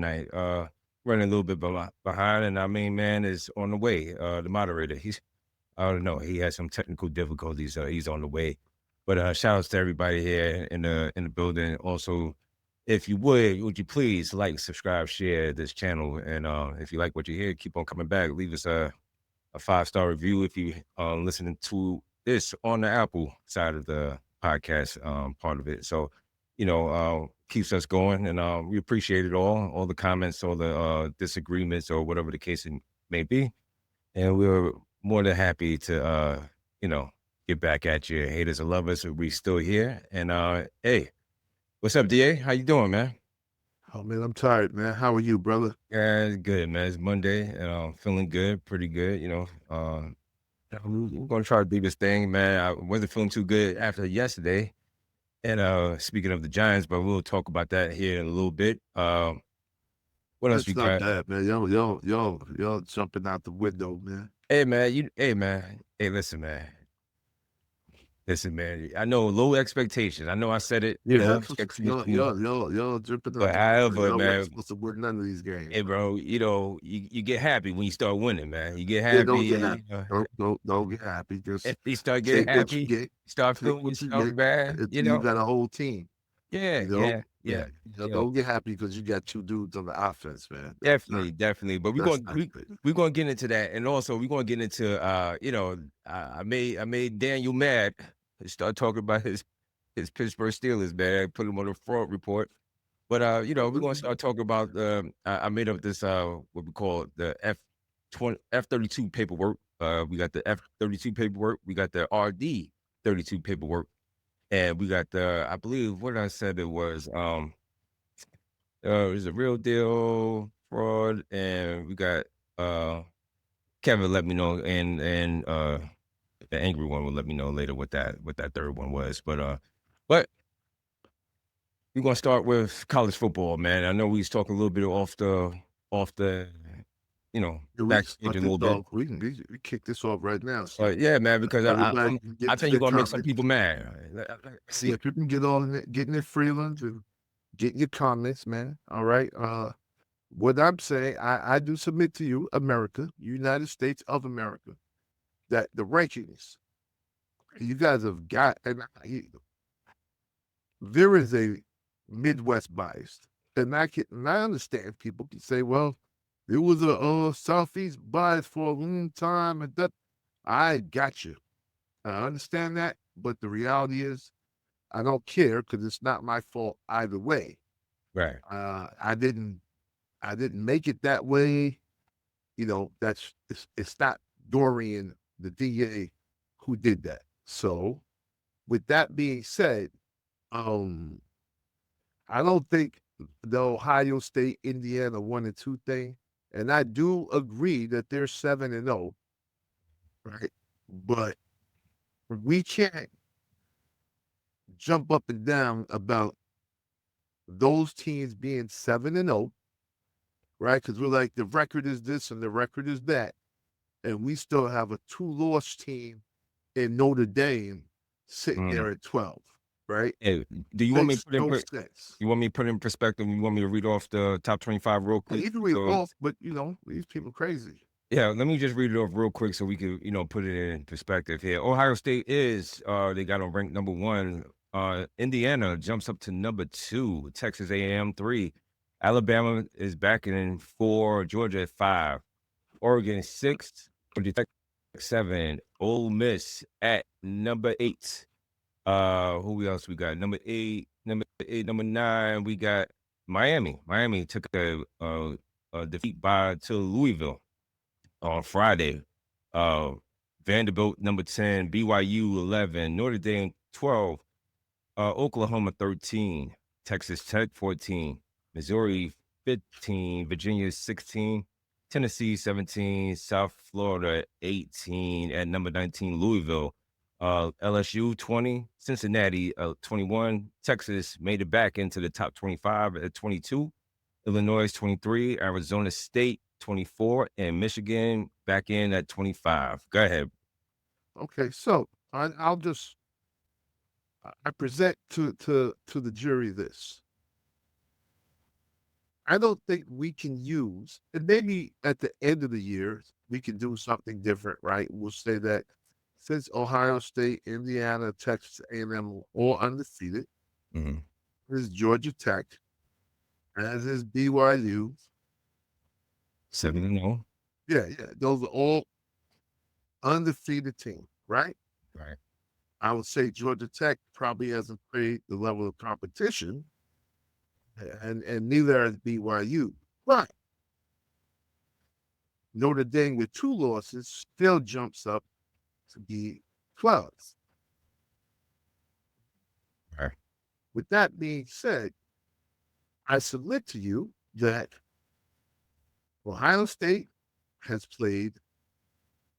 tonight. Running a little bit behind, and our main man is on the way. The moderator, I don't know, he has some technical difficulties. He's on the way. But shout outs to everybody here in the building. Also, if you would you please like, subscribe, share this channel, and if you like what you hear, keep on coming back. Leave us a 5-star review if you listening to this on the Apple side of the podcast part of it. So, keeps us going, and we appreciate it all the comments, all the disagreements, or whatever the case it may be. And we're more than happy to you know, get back at you. Haters or lovers, we still here. And hey, what's up, DA? How you doing, man? Oh man, I'm tired, man. How are you, brother? Yeah, it's good, man. It's Monday, and I'm feeling good, pretty good. We're gonna try to do this thing, man. I wasn't feeling too good after yesterday. And speaking of the Giants, but we'll talk about that here in a little bit. What else It's you not got? bad, man. Y'all jumping out the window, man. Hey, man. Hey, listen, man. Listen, man. I know low expectations. I know I said it. Yeah, Low that's what expectations. y'all jumping out But the window. however, Y'all wasn't man, supposed to win none of these games, hey, bro. bro, you get happy when you start winning, man. You get Yeah, don't get happy. happy. Don't get happy. Just You start getting take what you happy. get. Start Take feeling what you yourself get bad. until you got a whole team. Yeah, You know? yeah, Yeah. yeah. Don't get happy because you got two dudes on the offense, man. Definitely. But we're That's going not good. we're going to get into that, and also we're going to get into I made Daniel mad. Start talking about his Pittsburgh Steelers, man. Put him on the fraud report. But we're going to start talking about I made up this what we call the F32 paperwork. We got the F32 paperwork. We got the RD32 paperwork, and we got the, I believe what I said it was a real deal fraud, and we got Kevin let me know, and the angry one will let me know later what that third one was. But we're gonna start with college football, man. I know we was talking a little bit off the Yeah, we can backstage start a this little bit. off. We kick this off right now. So But yeah, man, because everybody can I get to think you're their gonna make some comments. people mad. See, Yeah, people can get on it, getting their freelance and getting your comments, man. All right. What I'm saying, I do submit to you, America, United States of America, that the rankings you guys have got, and there is a Midwest bias, and I understand people can say, well, there was a Southeast bias for a long time, and that I got you. I understand that, but the reality is, I don't care because it's not my fault either way. right. I didn't make it that way. It's not Dorian, the DA, who did that. So, with that being said, um, I don't think the Ohio State, Indiana 1-2 thing, and I do agree that they're 7-0, right? But we can't jump up and down about those teams being 7-0, right? Because we're like, the record is this and the record is that. And we still have a 2-loss team in Notre Dame sitting Mm. there at 12, right? Hey, do you want me to Makes put in no sense. you want me to put in perspective? You want me to read off the top 25 real And quick? either way So off, but these people crazy. yeah, let me just read it off real quick so we can, put it in perspective here. Ohio State is they got on ranked number 1. Indiana jumps up to number 2. Texas A&M 3. Alabama is back in 4. Georgia at 5. Oregon 6. Georgia Tech 7. Ole Miss at number 8. Who else we got? Number 8, number 9. We got Miami. Miami took a defeat to Louisville on Friday. Vanderbilt number 10, BYU 11, Notre Dame 12, Oklahoma 13, Texas Tech 14, Missouri 15, Virginia 16, Tennessee 17, South Florida 18, at number 19, Louisville, LSU 20, Cincinnati 21, Texas made it back into the top 25 at 22, Illinois 23, Arizona State 24, and Michigan back in at 25. Go ahead. Okay, so I'll just I present to the jury this. I don't think we can use, and maybe at the end of the year, we can do something different, right? We'll say that since Ohio State, Indiana, Texas A&M all undefeated, Mm-hmm. there's Georgia Tech, as is BYU. 7-0. Yeah, those are all undefeated teams, right? Right. I would say Georgia Tech probably hasn't played the level of competition, and neither has BYU. But Notre Dame with 2 losses still jumps up to be 12. Right. With that being said, I submit to you that Ohio State has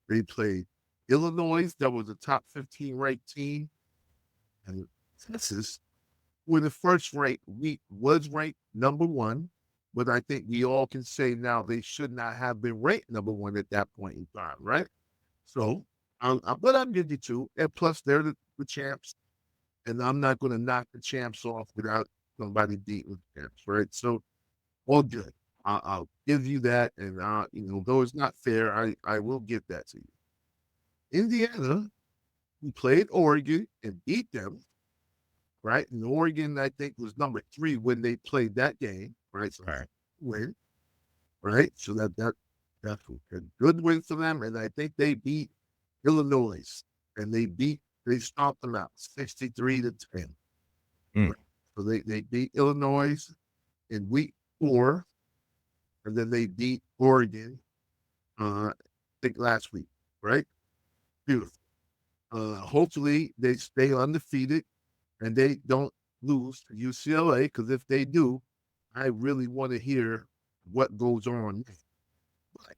they played Illinois, that was a top 15 ranked team, and Texas, where the first ranked week was ranked number 1, but I think we all can say now they should not have been ranked number 1 at that point in time, right? So, but I'm giving you 2, and plus they're the champs, and I'm not going to knock the champs off without somebody beating the champs, right? So, all good. I'll give you that, and though it's not fair, I will give that to you. Indiana, who played Oregon and beat them, right? And Oregon, I think, was number 3 when they played that game, right? So Right. win, right? So that's a good win for them, and I think they beat Illinois, and they stomped them out 63-10. Mm. Right? So they beat Illinois in week 4, and then they beat Oregon, I think last week, right? Beautiful. Hopefully they stay undefeated and they don't lose to UCLA, because if they do, I really want to hear what goes on.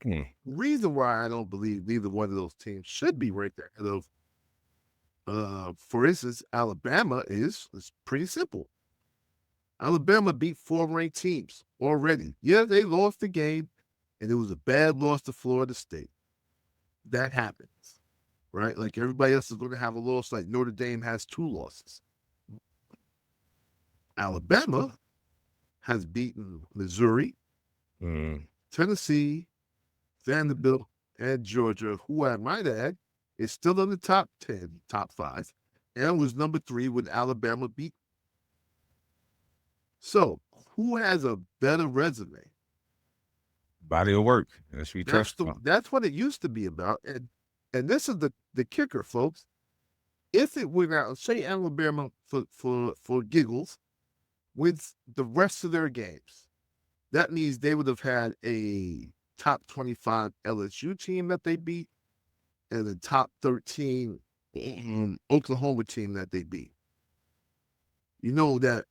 Mm. The reason why I don't believe neither one of those teams should be ranked ahead of, for instance, Alabama is pretty simple. Alabama beat 4 ranked teams already. Yeah, they lost the game, and it was a bad loss to Florida State. That happens, right? Like everybody else is going to have a loss. Like Notre Dame has 2 losses. Alabama has beaten Missouri, Tennessee, Vanderbilt, and Georgia, who I might add is still in the top 10, top 5, and was number 3 when Alabama beat. So, who has a better resume? Body of work. That's what we trust. That's what it used to be about. And this is the kicker, folks. If it went out, say Alabama for giggles, with the rest of their games, that means they would have had a top 25 LSU team that they beat and a top 13 Oklahoma team that they beat. You know that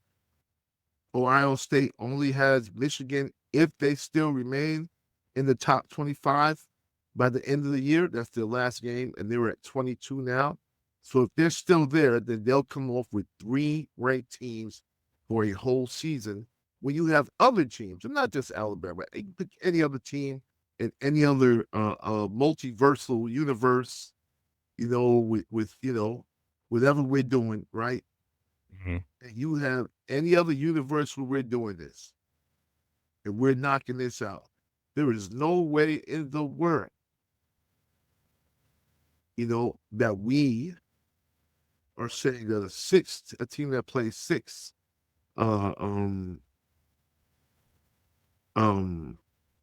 Ohio State only has Michigan if they still remain in the top 25 by the end of the year. That's their last game, and they're at 22 now. So if they're still there, then they'll come off with 3 ranked teams for a whole season, when you have other teams, and not just Alabama, you can pick any other team in any other multiversal universe, with whatever we're doing, right? Mm-hmm. And you have any other universe where we're doing this, and we're knocking this out. There is no way in the world, that we are saying that a team that plays 6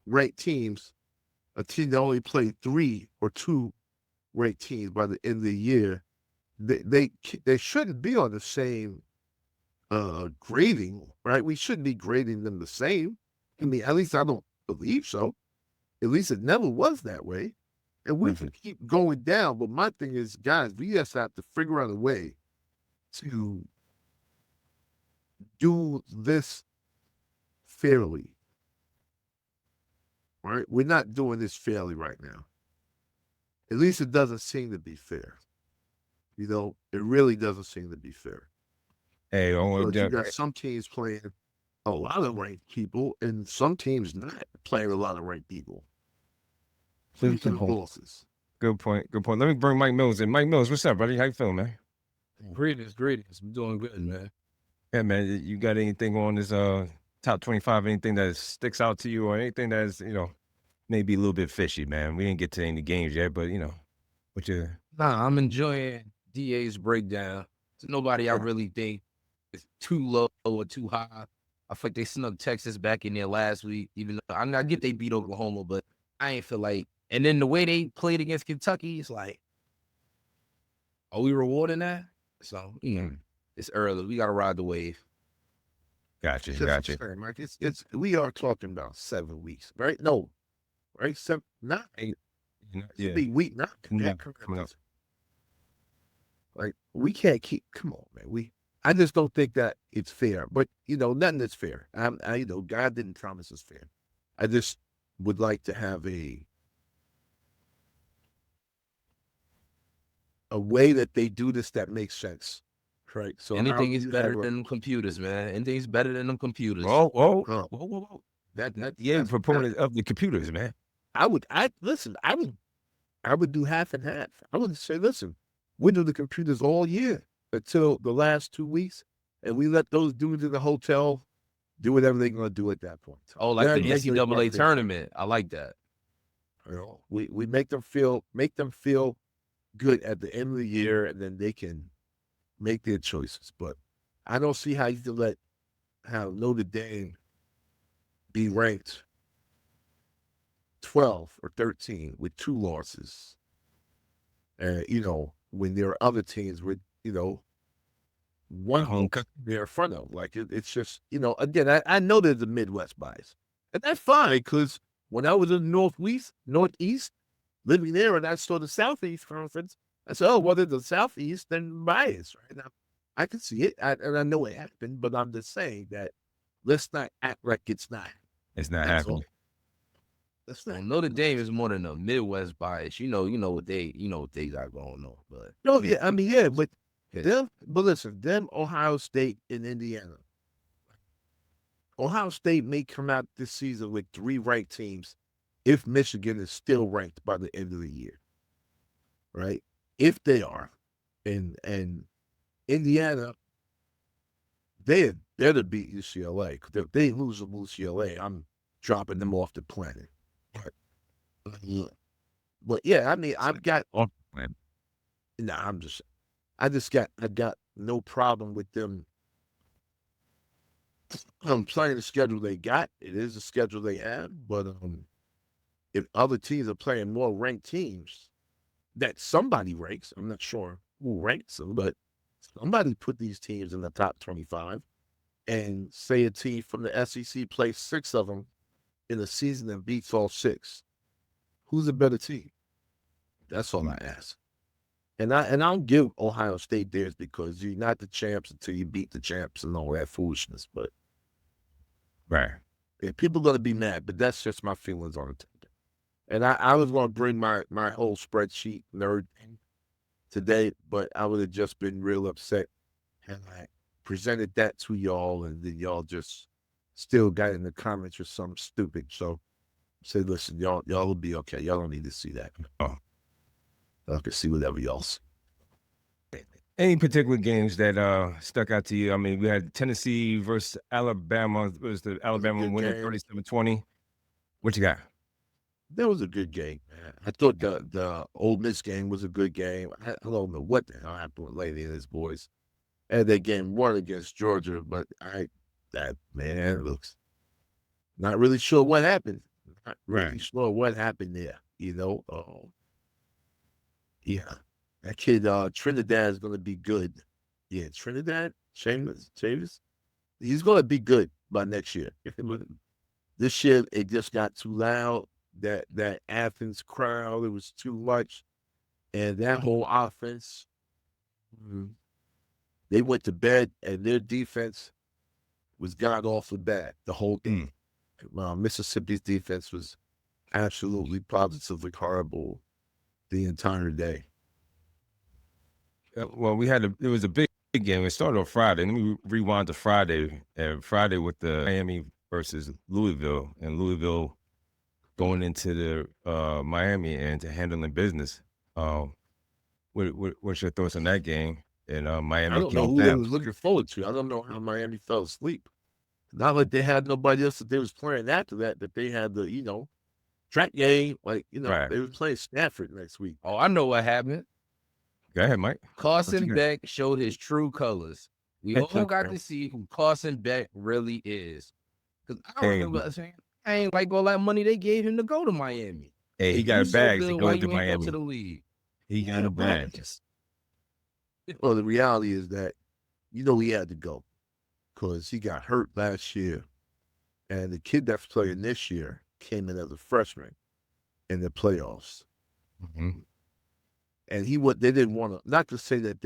ranked teams, a team that only played 3 or 2 ranked teams by the end of the year, they shouldn't be on the same grading, right? We shouldn't be grading them the same. I mean, at least I don't believe so. At least it never was that way. And we can keep going down. But my thing is, guys, we just have to figure out a way to do this fairly. Right? We're not doing this fairly right now. At least it doesn't seem to be fair. It really doesn't seem to be fair. Hey, you got some teams playing a lot of ranked people, and some teams not playing a lot of ranked people. Losses. Good point. Let me bring Mike Mills in. Mike Mills, what's up, buddy? How you feeling, man? Greetings. I'm doing good, man. Yeah, man. You got anything on this top 25, anything that sticks out to you or anything that's, maybe a little bit fishy, man? We didn't get to any games yet, but, what you Nah, I'm enjoying DA's breakdown. There's nobody I really think is too low or too high. I feel like they snuck Texas back in there last week, even though I get they beat Oklahoma, but I ain't feel like. And then the way they played against Kentucky, it's like, are we rewarding that? So, it's early. We got to ride the wave. Gotcha. Just Gotcha. fair, Mike. We are talking about 7 weeks, right? No, right? 7, 9. Yeah. Be week 9. Coming up. Like, we can't keep. Come on, man. I just don't think that it's fair. But nothing is fair. God didn't promise us fair. I just would like to have a way that they do this that makes sense, right? So anything is better than them computers, man. Anything's better than them computers. Whoa. That proponent of the computers, man. I would do half and half. I would say, listen, we do the computers all year until the last 2 weeks, and we let those dudes in the hotel do whatever they're going to do at that point. Oh, like the NCAA tournament. I like that. We make them feel good at the end of the year, and then they can make their choices. But I don't see how you can have Notre Dame be ranked 12 or 13 with 2 losses. When there are other teams with, one home they're in front of. Like, it's just, again, I know there's a Midwest bias. And that's fine, because when I was in Northeast, living there, and I saw the Southeast Conference, I said, oh, well, there's the Southeast, then bias, right? Now, I can see it, and I know it happened, but I'm just saying that let's not act like it's not. It's not happening. Well, Notre Dame is more than a Midwest bias. You know what they got going on. But no, yeah, I mean, yeah, but listen, them Ohio State and Indiana. Ohio State may come out this season with 3 ranked teams if Michigan is still ranked by the end of the year, right? If they are, and Indiana, they're to beat UCLA. If they lose to UCLA, I'm dropping them off the planet. But yeah, I mean, I've got. I got no problem with them. I'm playing the schedule they got. It is the schedule they have, but if other teams are playing more ranked teams that somebody ranks, I'm not sure who ranks them, but somebody put these teams in the top 25, and say a team from the SEC plays 6 of them in a season and beats all 6. Who's a better team? That's all I ask. And I'll give Ohio State theirs, because you're not the champs until you beat the champs and all that foolishness. But right, people are gonna be mad, but that's just my feelings on it. And I was gonna bring my whole spreadsheet nerd thing today, but I would have just been real upset had I presented that to y'all, and then y'all just still got in the comments or something stupid. So say, listen, y'all will be okay. Y'all don't need to see that. Oh, I can see whatever y'all see. any particular games that stuck out to you? I mean, we had Tennessee versus Alabama. Was the Alabama winning 37-20? What you got? That was a good game, man. I thought the Ole Miss game was a good game. I don't know what the hell happened with Lady and his boys. And that game won against Georgia, but that man looks not really sure what happened. Not really sure what happened there, yeah. That kid, Trinidad is going to be good. Yeah, Trinidad, Chavis, he's going to be good by next year. This year, it just got too loud. That Athens crowd, it was too much. And that whole offense, they went to bed, and their defense was god awful bad the whole game. Mississippi's defense was absolutely positively horrible the entire day. Well, it was a big game. It started on Friday. Let me rewind to Friday. Friday with the Miami versus Louisville, and Louisville going into the Miami and to handling business. What's your thoughts on that game? And Miami. I don't know who they was looking forward to. I don't know how Miami fell asleep. Not like they had nobody else that they was playing after that they had the, track game. Like, Right. they was playing Stanford next week. Oh, I know what happened. Go ahead, Mike. Carson got? Beck showed his true colors. We all got to see who Carson Beck really is. Because I Hey, remember saying, I ain't like all that money they gave him to go to Miami. Hey, he If got you a so bag to good, go why to you ain't go Miami. to the league? He got a bag. Well, the reality is that, he had to go because he got hurt last year. And the kid that's playing this year came in as a freshman in the playoffs. Mhm. And they didn't want to, not to say that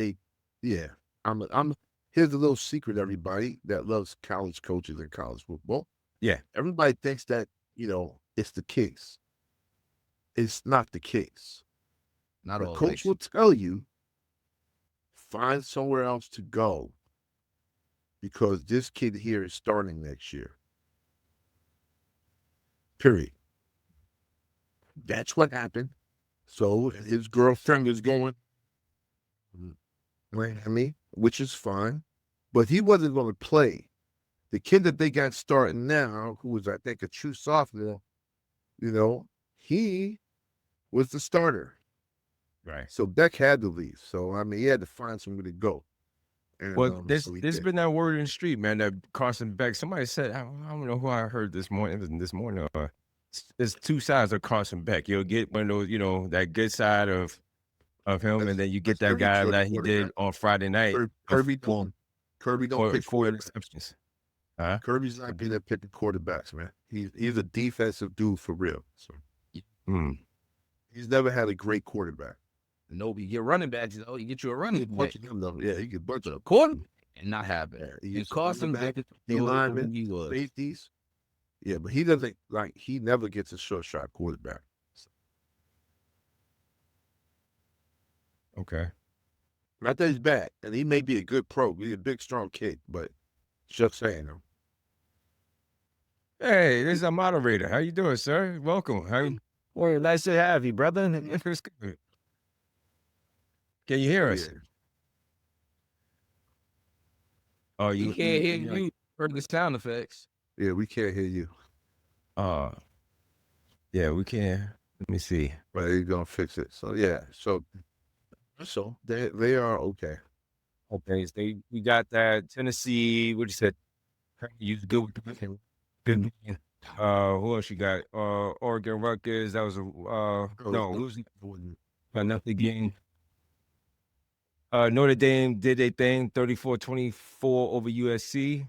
here's a little secret, everybody that loves college coaches and college football. Yeah. Everybody thinks that, it's the case. It's not the case. Not The all coach will tell you, find somewhere else to go because this kid here is starting next year. Period. That's what happened. So his girlfriend is going Miami, which is fine, but he wasn't going to play. The kid that they got starting now, who was, I think, a true sophomore, he was the starter. Right. So Beck had to leave. So, he had to find somewhere to go. And, Well, there's so he there's did. been that word in the street, man, that Carson Beck. Somebody said, I don't know who I heard this morning. It was this morning. There's two sides of Carson Beck. You'll get one of those, that good side of him, and then you get that Kirby guy killed that he quarterback. did on Friday night. Kirby don't pick four quarterbacks. interceptions. Huh? Kirby's not good at picking quarterbacks, man. He's a defensive dude for real. So he's never had a great quarterback. No, you get running backs, though. You get you a running back. Yeah, he could bunch But up. a quarter and not happen. Yeah, he And used to Carson running Beck, D lineman, he was. safeties. Yeah, but he doesn't he never gets a short shot quarterback. Okay. Not that he's bad, and he may be a good pro. He's a big, strong kid, but just saying. Hey, this is a moderator. How you doing, sir? Welcome. Well, nice to have you, brother. It's good. Can you hear us? Yeah. Oh, You can't hear you. Heard the sound effects. Yeah, we can't hear you. Yeah, we can. Let me see. But he's gonna fix it. So yeah, so they are okay. Okay, so we got that Tennessee. What you said? You was good with the good. Who else you got? Oregon Rutgers. That was losing. Nothing game. Notre Dame did a thing, 34-24 over USC.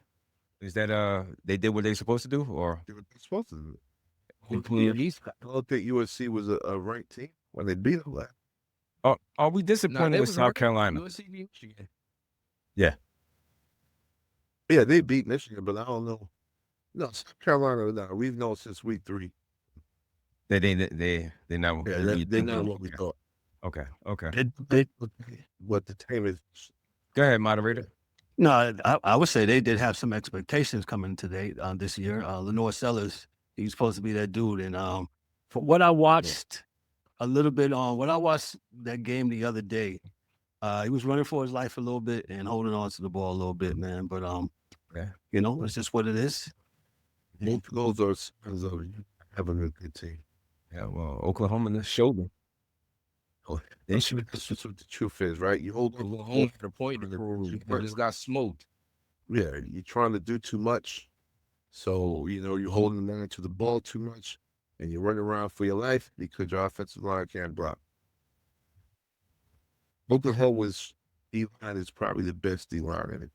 Is that they did what they supposed to do, or They were supposed to do. At least I don't think USC was a ranked team when they beat them last. are we disappointed with South Carolina? USC beat Michigan. Yeah, they beat Michigan, but I don't know. No, South Carolina. No, we've known since week 3. They not. Yeah, they're not what we thought. Okay. What the team is. Go ahead, moderator. No, I would say they did have some expectations coming today this year. Lenore Sellers, he's supposed to be that dude. And from what I watched a little bit when I watched that game the other day, he was running for his life a little bit and holding on to the ball a little bit, man. But it's just what it is. Both of those are having a good team. Yeah, well, Oklahoma in the shoulder. That's what the truth is, right? You hold on Oklahoma at a point to prove. They just got smoked. Yeah, you're trying to do too much. So, you're holding on to the ball too much and you're running around for your life because your offensive line can't block. Oklahoma's D-line is probably the best D-line in it.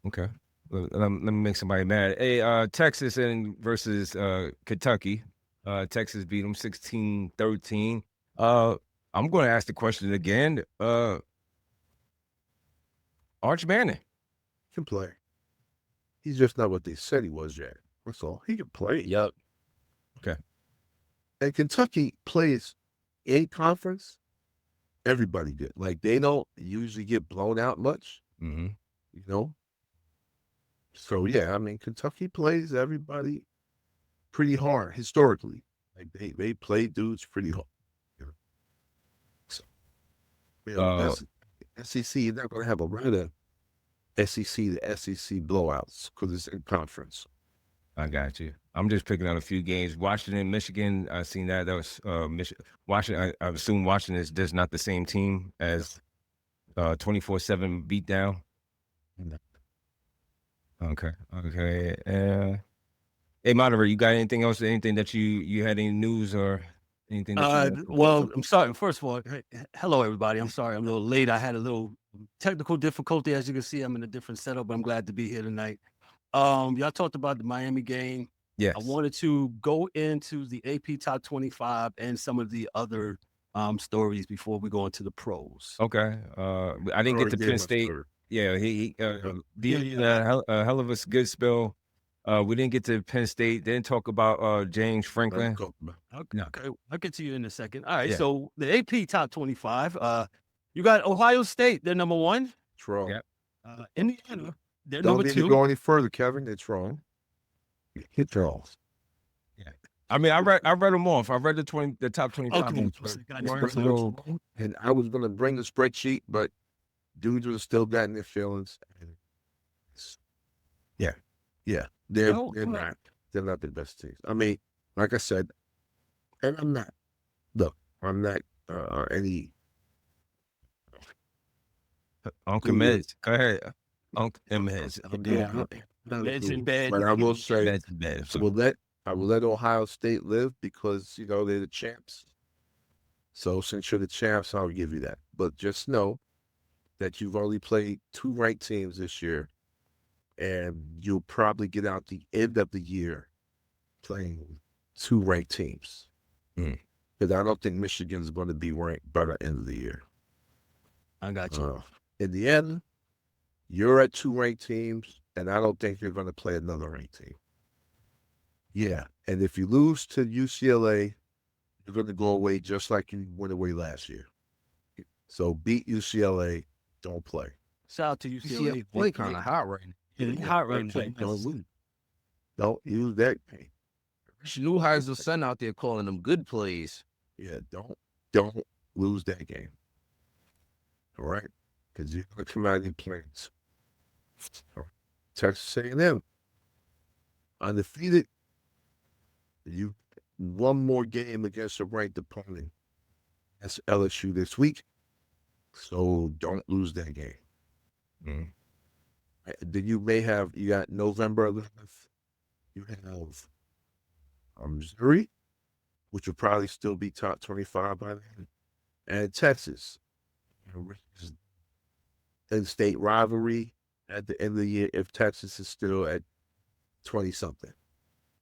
Okay. Let me make somebody mad. Hey, Texas versus Kentucky. Texas beat them 16-13. I'm going to ask the question again. Arch Manning Can play. He's just not what they said he was yet. That's all. He can play. Yep. Okay. And Kentucky plays in conference. Everybody did. Like, they don't usually get blown out much. Mm-hmm. So, yeah, Kentucky plays everybody pretty hard historically. Like, they play dudes pretty hard. So, SEC, you're not going to have a lot of SEC to SEC blowouts because it's in conference. I got you. I'm just picking out a few games. Washington, Michigan. I seen that. That was Washington. I assume Washington is just not the same team as 24/7 beatdown. No. Okay. Hey, moderator, you got anything else? Anything that you had any news or anything? Well, I'm sorry. First of all, hello everybody. I'm sorry I'm a little late. I had a little technical difficulty. As you can see, I'm in a different setup, but I'm glad to be here tonight. Y'all talked about the Miami game. Yes. I wanted to go into the AP Top 25 and some of the other stories before we go into the pros. Okay. I didn't get to Penn State. Yeah, he did a hell of a good spell. We didn't get to Penn State. Didn't talk about James Franklin. Okay, I'll get to you in a second. All right, Yeah. so the AP Top 25. You got Ohio State. They're number one. It's wrong. Yep. Indiana. They're Don't number need to two. go any further, Kevin. It's wrong. It's wrong. I mean, I read them off. I read the top 25. Okay. And I was going to bring the spreadsheet, but dudes were still getting their feelings. Yeah. They're not the best teams. I mean, like I said, and I'm not any. Uncle Miz. Go ahead. Uncle Miz. Meds in bed. But I will say, Meds in bed. I will let Ohio State live because, they're the champs. So since you're the champs, I'll give you that. But just know that you've only played 2 ranked teams this year, and you'll probably get out the end of the year playing 2 ranked teams. Because I don't think Michigan's going to be ranked by the end of the year. I got you. In the end, you're at 2 ranked teams, and I don't think you're going to play another ranked team. Yeah, and if you lose to UCLA, you're going to go away just like you went away last year. So beat UCLA, don't play. Shout out to UCLA. Play kind of hot right now. Yeah, hot right now. Don't use that game. Schneeheiser's son out there calling them good plays. Yeah, don't lose that game. All right? Because you're going to come out in planes. Texas A&M, undefeated. You one more game against a ranked opponent. That's LSU this week. So don't lose that game. Then you got November 11th. You have Missouri, which will probably still be top 25 by then, and Texas. In-state rivalry at the end of the year if Texas is still at 20-something,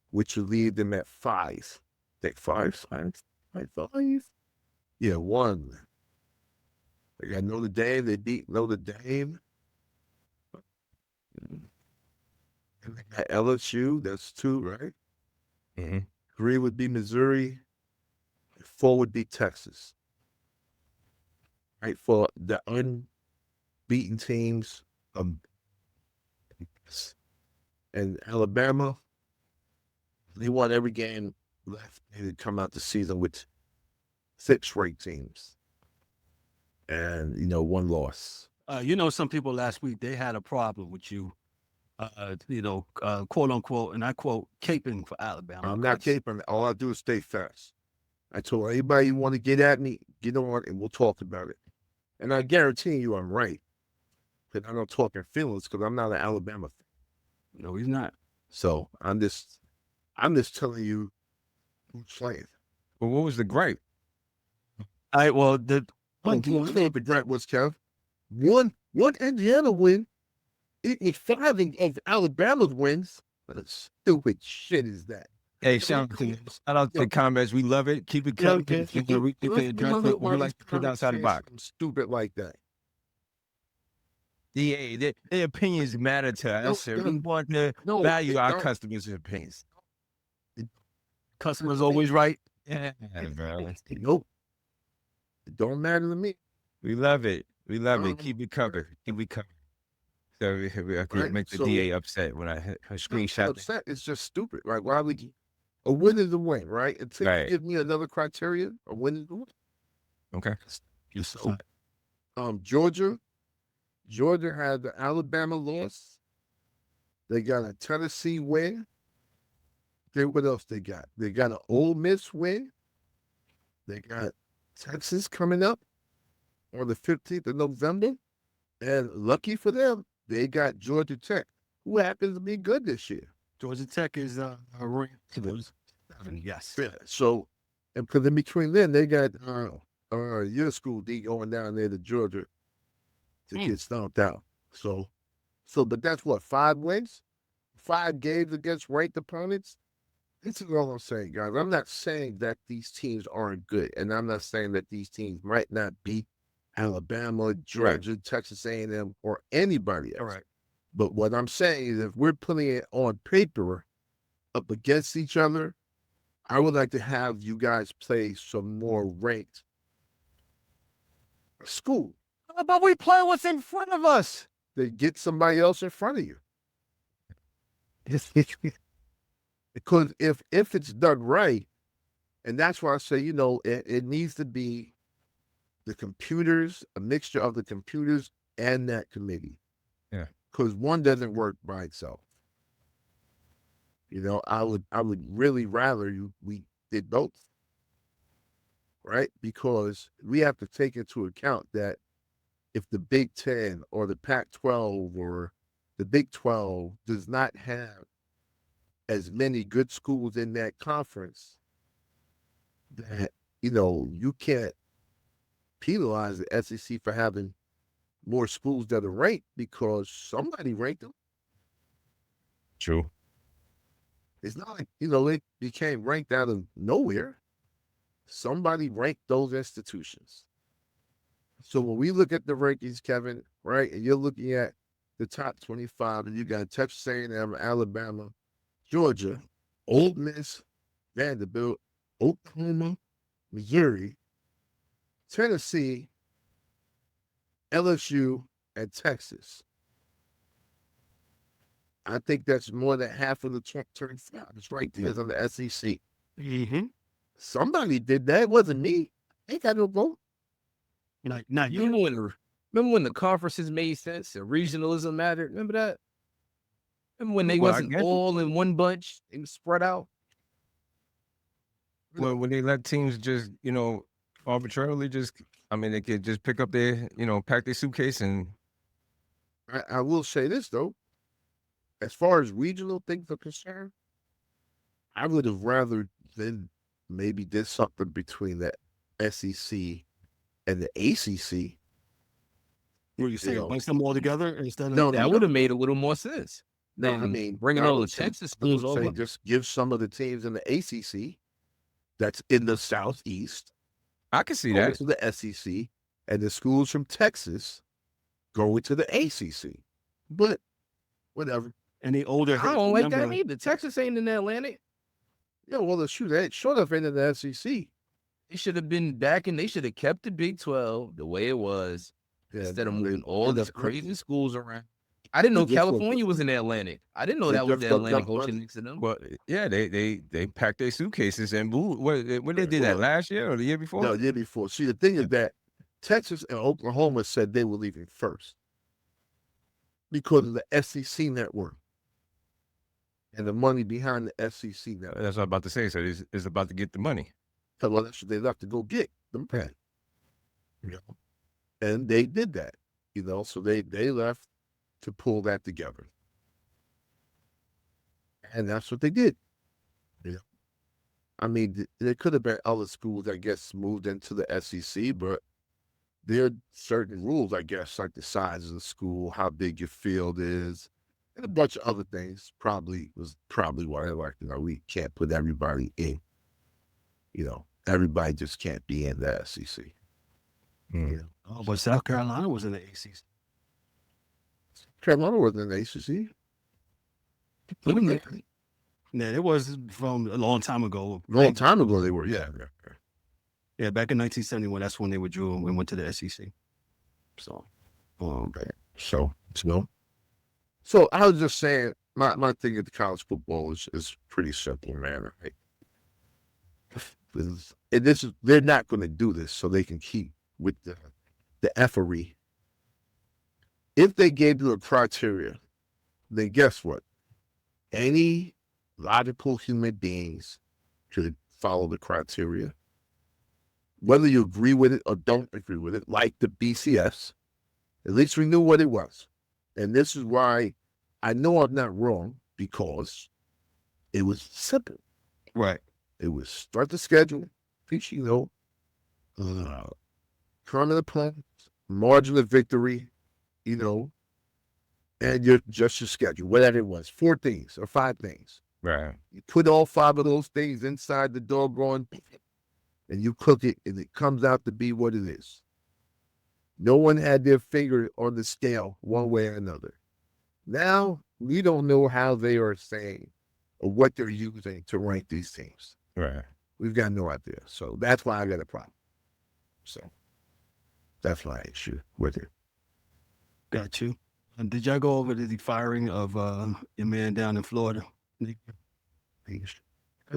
which will leave them at 5. I think 5. Yeah, 1. They got Notre Dame. They beat Notre Dame. And they got LSU. That's 2, right? 3 would be Missouri. 4 would be Texas. Right, for the unbeaten teams. And Alabama, they won every game left. They would come out the season with 6 ranked teams. And, 1 loss. Some people last week, they had a problem with you, quote unquote, and I quote, caping for Alabama. I'm not caping. All I do is stay fast. I told anybody you want to get at me, get on and we'll talk about it. And I guarantee you I'm right. But I don't talk in feelings because I'm not an Alabama fan. No, he's not. So I'm just telling you who's playing. Well, what was the gripe? All right, well, the gripe was, Kev, one Indiana win. It is 5 of Alabama's wins. What stupid shit is that? Hey, shout out to the comments. We love it. Keep it coming. We like to put outside the box. Stupid like that. Yeah, their opinions matter to us. We want to value our customers' opinions. Customers always right. Yeah, bro. Nope. It don't matter to me. We love it. We love it. Keep it covered. So I could make the DA upset when I screenshot. Upset. It's just stupid. Right? Why would you? A win is a win, right? Until you give me another criteria, a win is a win. Okay. So, Georgia, Georgia had the Alabama loss. They got a Tennessee win. Then what else they got? They got an Ole Miss win. They got Texas coming up on the 15th of November. And lucky for them, they got Georgia Tech, who happens to be good this year. Georgia Tech is ranked 7, yes. Yeah. So, and because in between then, they got your school D going down there to Georgia to get stomped out. So, but that's what, 5 wins? 5 games against ranked opponents? This is all I'm saying, guys. I'm not saying that these teams aren't good, and I'm not saying that these teams might not beat Alabama, Georgia, Texas A&M, or anybody else. Correct. But what I'm saying is if we're putting it on paper up against each other, I would like to have you guys play some more ranked school. How about we play what's in front of us? They get somebody else in front of you. Because if it's done right, and that's why I say, it needs to be the computers, a mixture of the computers and that committee. Yeah. Because one doesn't work by itself. I would really rather we did both. Right? Because we have to take into account that if the Big Ten or the Pac-12 or the Big 12 does not have as many good schools in that conference, that, you can't penalize the SEC for having more schools that are ranked because somebody ranked them. True. It's not like, it became ranked out of nowhere. Somebody ranked those institutions. So when we look at the rankings, Kevin, right, and you're looking at the top 25, and you got Texas A&M, Alabama, Georgia, Ole Miss, Vanderbilt, Oklahoma, Missouri, Tennessee, LSU, and Texas. I think that's more than half of the top 25. It's right there on the SEC. Mm-hmm. Somebody did that. It wasn't me. Ain't got no vote. Not you. Remember when the conferences made sense and regionalism mattered? Remember that? Remember when they wasn't all in one bunch? They was spread out? When they let teams just, arbitrarily they could just pick up their, pack their suitcase and. I will say this, though. As far as regional things are concerned, I would have rather than maybe did something between the SEC and the ACC. What are you saying? Bunch them all together instead of No, That would have made a little more sense. No, Bringing all the Texas schools over. Just give some of the teams in the ACC that's in the Southeast. I can see go that. to the SEC, and the schools from Texas go into the ACC. But whatever. any older. I don't like that member- either. Texas ain't in the Atlantic. Yeah, well, shoot, that should have been in the SEC. They should have been back and they should have kept the Big 12 the way it was instead of moving all these crazy schools around. I didn't know California was in the Atlantic. I didn't know that was the Atlantic Ocean next to them. Well, yeah, they packed their suitcases and moved. When they did that last year or the year before? No, the year before. See, the thing is that Texas and Oklahoma said they were leaving first because of the SEC network and the money behind the SEC network. That's what I'm about to say. So it's about to get the money. So, well, that's what they left to go get them. And they did that, so they left to pull that together. And that's what they did. I mean, there could have been other schools, I guess, moved into the SEC, but there are certain rules, I guess, like the size of the school, how big your field is, and a bunch of other things. Probably why they're like, we can't put everybody in. Everybody just can't be in the SEC. Oh, but South Carolina was in the ACC. Carolina wasn't in the ACC. Yeah, it was from a long time ago. Long time ago they were, yeah. Yeah, back in 1971, that's when they withdrew and went to the SEC. So, So I was just saying, my thing at the college football is pretty simple, man. Right? They're not going to do this so they can keep with the effery if they gave you a criteria, then guess what? Any logical human beings could follow the criteria. Whether you agree with it or don't agree with it, like the BCS, at least we knew what it was. And this is why I know I'm not wrong, because it was simple. Right. It was start the schedule, tournament plans, margin of victory, and your schedule, whatever it was, 4 things or 5 things. Right. You put all 5 of those things inside the doggone, and you cook it, and it comes out to be what it is. No one had their finger on the scale one way or another. Now, we don't know how they are saying or what they're using to rank these teams. Right. We've got no idea. So that's why I got a problem. So that's my issue with it. Got you. And did y'all go over the firing of your man down in Florida?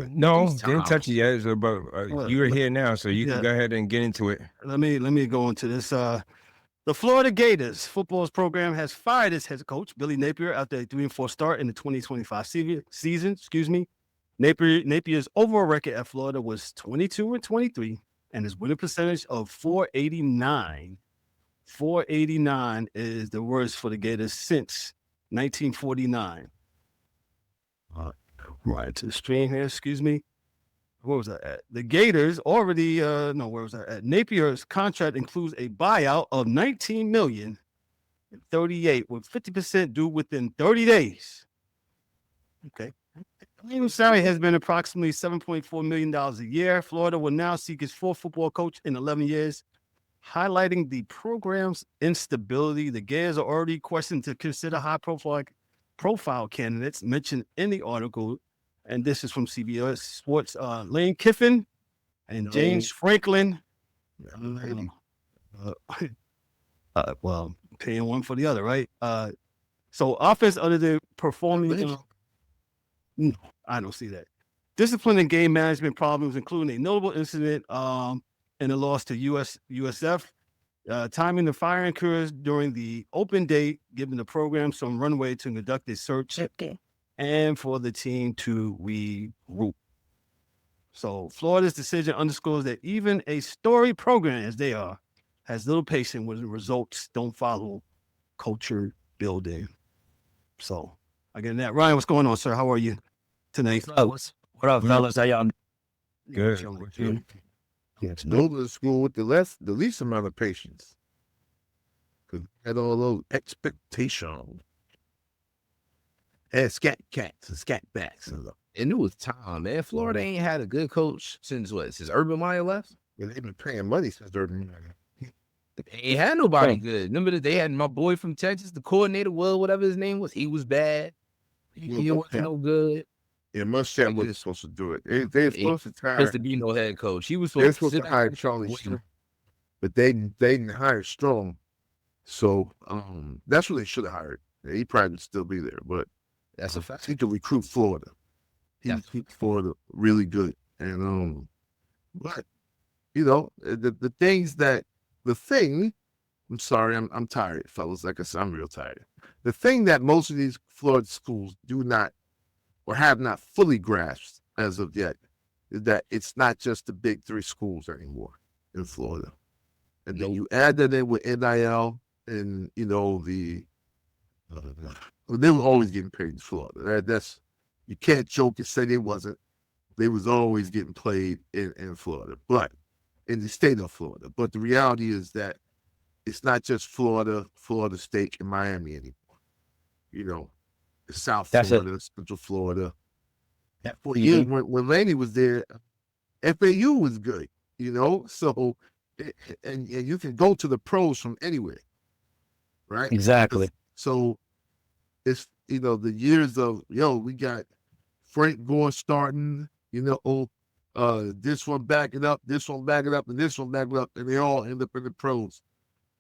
No, These didn't touch it times. yet. But you're here now, so you can go ahead and get into it. Let me go into this. The Florida Gators football program has fired its head coach, Billy Napier, after a 3-4 start in the 2025 season. Napier's overall record at Florida was 22-23, and his winning percentage of 489. 489 is the worst for the Gators since 1949. Right to the stream here, excuse me. Where was that at? The Gators already, where was that at? Napier's contract includes a buyout of $19 million and 38, with 50% due within 30 days. Okay. Annual salary has been approximately $7.4 million a year. Florida will now seek its 4th football coach in 11 years, highlighting the program's instability. The Gators are already questioned to consider high-profile candidates mentioned in the article. And this is from CBS Sports. Lane Kiffin and James Franklin. Well, paying one for the other, right? So offense other than performing. No, I don't see that. Discipline and game management problems, including a notable incident in a loss to USF. Timing the firing occurs during the open date, giving the program some runway to conduct a search. Okay. And for the team to regroup. So Florida's decision underscores that even a story program, as they are, has little patience when the results don't follow culture building. So again, that Ryan, what's going on, sir? How are you tonight? What up, fellas? How y'all? Good. Yes, go to the school with the least amount of patience. Because had all those expectations. And scat cats and scat backs and stuff. And it was time, man. Florida ain't had a good coach since Urban Meyer left? And they've been paying money since Urban Meyer. They ain't had nobody good. Remember that they had my boy from Texas, the coordinator, whatever his name was. He was bad. He wasn't no good. Yeah, Muschamp wasn't supposed to do it. They're supposed to hire. Supposed to be no head coach. He was They're supposed supposed to hire Charlie Strong, but they didn't hire Strong. So that's what they should have hired. He probably would still be there, but that's a fact. He could recruit Florida. He keeps Florida really good, and but the thing. I'm sorry, I'm tired, fellas. Like I said, I'm real tired. The thing that most of these Florida schools do not or have not fully grasped as of yet is that it's not just the big 3 schools anymore in Florida. And then you add that in with NIL and, they were always getting paid in Florida. That's you can't joke and say they wasn't. They was always getting played in Florida, but in the state of Florida. But the reality is that it's not just Florida, Florida State, and Miami anymore. South Florida, Central Florida. For years, when Laney was there, FAU was good, So, and you can go to the pros from anywhere, right? Exactly. So, it's the years of we got Frank Gore starting, this one back it up, this one back it up, and this one back it up, and they all end up in the pros.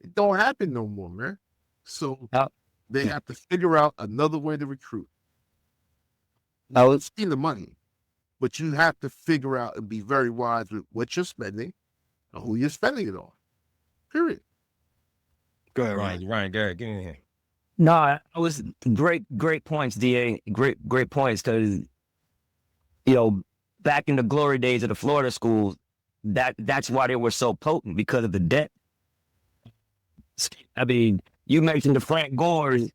It don't happen no more, man. So. They have to figure out another way to recruit. Now, let's see the money, but you have to figure out and be very wise with what you're spending and who you're spending it on. Period. Go ahead, Ryan, go ahead. Get in here. No, I was great points, DA. Great points, because back in the glory days of the Florida schools, that's why they were so potent, because of the depth. I mean, you mentioned the Frank Gores.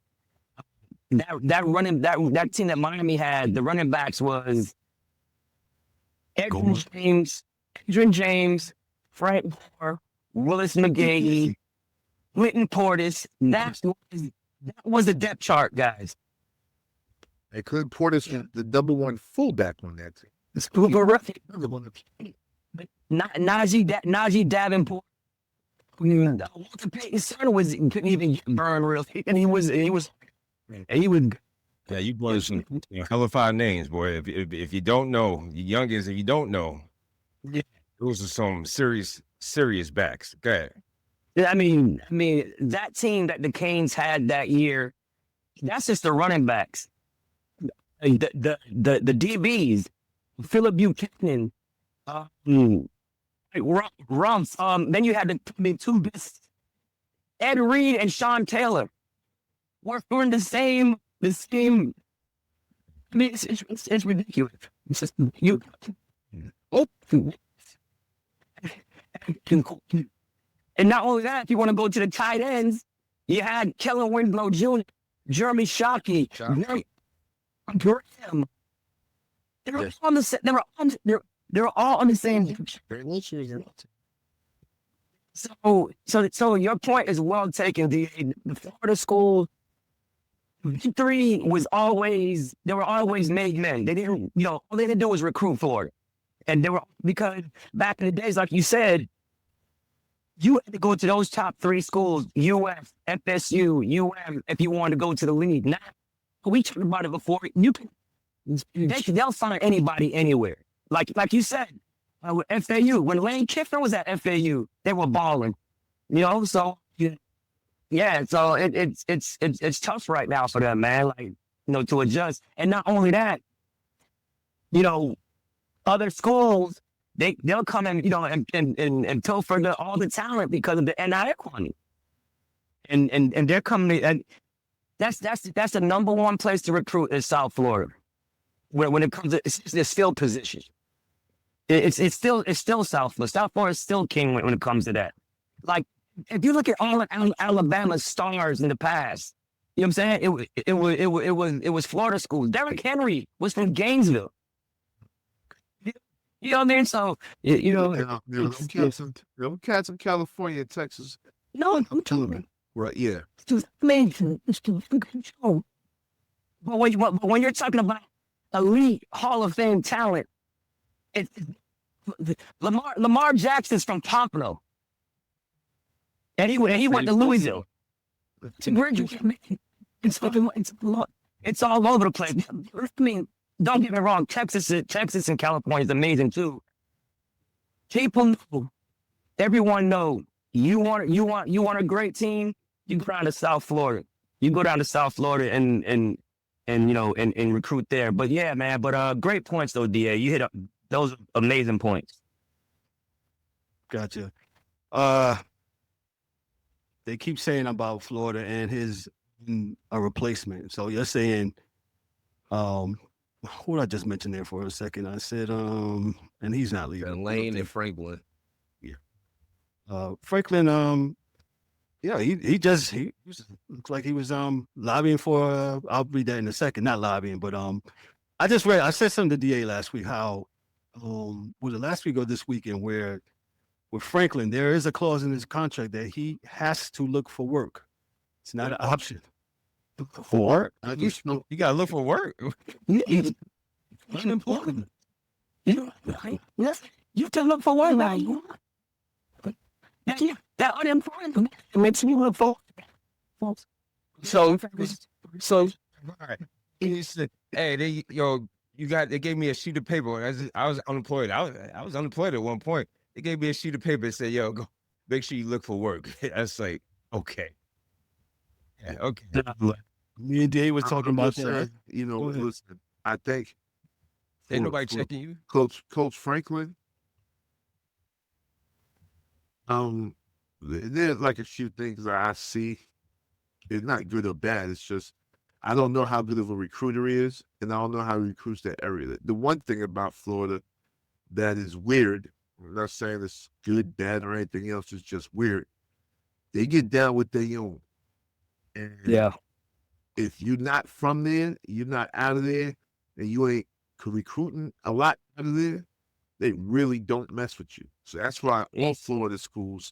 That team that Miami had, the running backs was Adrian James, Frank Gore, Willis McGahee, Clinton Portis. That was the depth chart, guys. And Clint Portis was the number one fullback on that team. Najee Davenport. Walter Payton's son couldn't even get burned really, and he was. Yeah, you blowing some hellified names, boy. If you don't know, the youngest, if you don't know, Yeah. those are some serious backs. Go ahead. I mean, that team that the Canes had that year, that's just the running backs. The DBs, Philip Buchanan, Rumps. Then you had the two best, Ed Reed and Sean Taylor. We're in the same. I mean, it's ridiculous. It's just you. And not only that, if you want to go to the tight ends, you had Kellen Winslow Jr., Jeremy Shockey, Graham. They were all on the. They were all on the same. So your point is well taken. The Florida school. Three was always, they were always made men. They didn't, all they didn't do was recruit Florida. And they were, because back in the days, like you said, you had to go to those top three schools, UF, FSU, UM, if you wanted to go to the league. Now, we talked about it before. They'll sign anybody anywhere. Like you said, with FAU, when Lane Kiffin was at FAU, they were balling. So yeah, so it's tough right now for them, man. Like, to adjust. And not only that, other schools, they'll come in, and pilfer all the talent because of the NIL money. And they're coming, and that's the number one place to recruit in South Florida. When it comes to it's still position. It's still South Florida. South Florida is still king when it comes to that. Like, if you look at all of Alabama's stars in the past, you know what I'm saying? It was Florida schools. Derrick Henry was from Gainesville. You know what I mean? So cats in California and Texas. No, I'm telling you. Right, yeah. But when you're talking about elite Hall of Fame talent, Lamar Jackson's from Pompano. And he went to Louisville. It's all over the place. I mean, don't get me wrong. Texas and California is amazing too. People know, everyone know. You want a great team. You go down to South Florida. You go down to South Florida and recruit there. But yeah, man. But great points though, Da. You hit those amazing points. Gotcha. They keep saying about Florida and his a replacement. So you're saying, who did I just mention there for a second? I said, and he's not leaving. Lane and Franklin. Yeah. Franklin, yeah, he looks like he was lobbying for. I'll read that in a second. Not lobbying, but I said something to DA last week. How was it last week or this weekend where with Franklin there is a clause in his contract that he has to look for work. It's not an option. For work? You gotta look for work. Unemployment. Yes, you can look for work now. You want? That unemployment makes me look for. So, all right. He said, "Hey, they gave me a sheet of paper. I was unemployed. I was unemployed at one point. They gave me a sheet of paper and said, "Yo, go make sure you look for work." That's like, okay, yeah, okay. Me and Dave was talking about that. Listen, I think Ain't nobody checking you. Coach Franklin. There's like a few things that I see It's not good or bad. It's just I don't know how good of a recruiter he is, and I don't know how he recruits that area. The one thing about Florida that is weird, I'm not saying it's good, bad, or anything else, it's just weird. They get down with their own. And Yeah. if you're not from there, you're not out of there, and you ain't recruiting a lot out of there, they really don't mess with you. So that's why all Florida schools,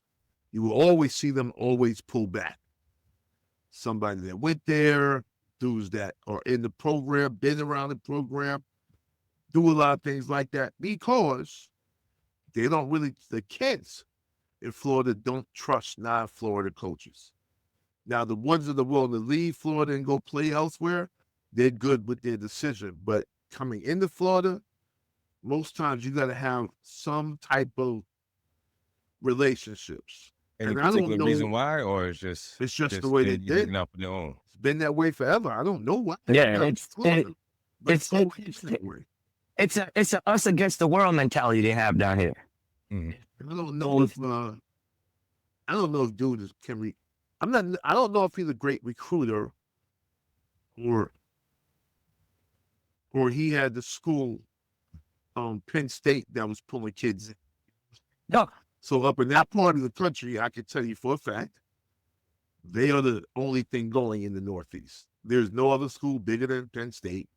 you will always see them always pull back. Somebody that went there, dudes that are in the program, been around the program, do a lot of things like that because they don't really, the kids in Florida don't trust non-Florida coaches. Now, the ones that are willing to leave Florida and go play elsewhere, they're good with their decision. But coming into Florida, most times you got to have some type of relationships. Any And I don't particular know- reason why, or it's just the way they looking did. out for their own? It's been that way forever. I don't know why. Yeah, Not it's Florida, but it's- always that way. it's a us against the world mentality they have down here. Mhm. And I don't know if dude can I don't know if he's a great recruiter or he had the school Penn State that was pulling kids in. No, So up in that part of the country, I can tell you for a fact, they are the only thing going in the Northeast. There's no other school bigger than Penn State.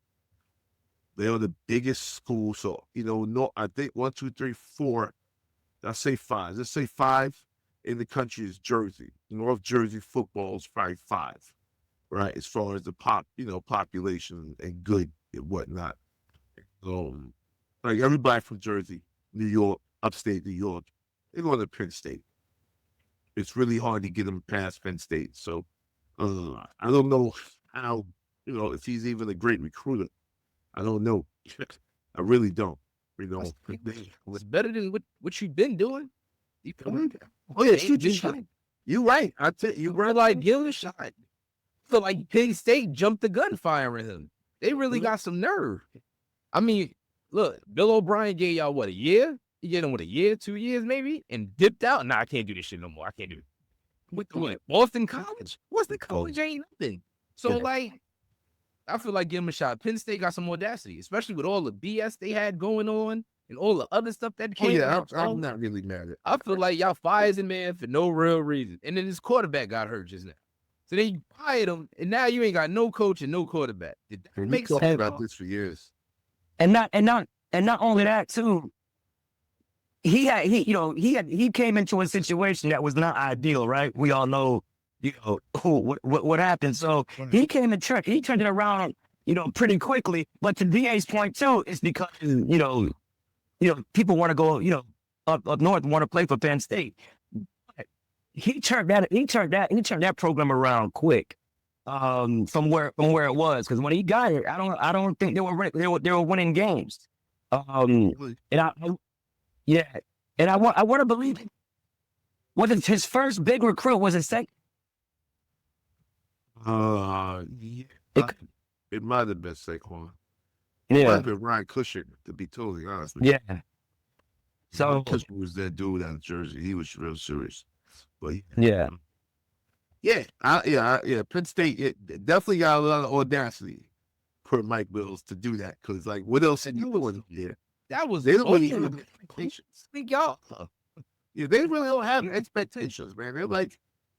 They are the biggest school. So, no, I think 1, 2, 3, 4. I'll say 5. Let's say 5 in the country is Jersey. North Jersey football is probably 5, right? As far as the population and good and whatnot. Like everybody from Jersey, New York, upstate New York, they go to Penn State. It's really hard to get them past Penn State. So I don't know how, if he's even a great recruiter. I don't know. I really don't. It's better than what you've been doing. Oh yeah, shoot your shot. You right. I tell you, We're like, give him a shot. I feel like Penn State jumped the gun firing him. They really got some nerve. I mean, look, Bill O'Brien gave y'all what, a year? He gave them what, a year, 2 years maybe, and dipped out. Nah, I can't do this shit no more. I can't do it. What? Boston College? What's the college? Ain't nothing. So like, I feel like give him a shot. Penn State got some audacity, especially with all the BS they had going on and all the other stuff that Oh came. yeah, out. I'm not really mad at it. I feel like y'all fired him, man, for no real reason. And then his quarterback got hurt just now. So then you fired him, and now you ain't got no coach and no quarterback. Did that We make talked sense? about this for years. and not only that too. He came into a situation that was not ideal, right? We all know, what happened. So he came and he turned it around, pretty quickly. But to DA's point too, it's because people want to go, up north, want to play for Penn State. But he turned that program around quick, from where it was. Because when he got here, I don't think they were winning games. And I want to believe it. Was it his first big recruit? Was it second? Yeah, it might have been Saquon. It might Yeah, have been Ryan Cushing, to be totally honest with you. yeah. So Ryan Cushing was that dude out of Jersey. He was real serious. But yeah, Penn State definitely got a lot of audacity for Mike Mills to do that. Because what else are you doing here? That was They don't really bullshit. have expectations. Think y'all. Yeah, they really don't have expectations, man.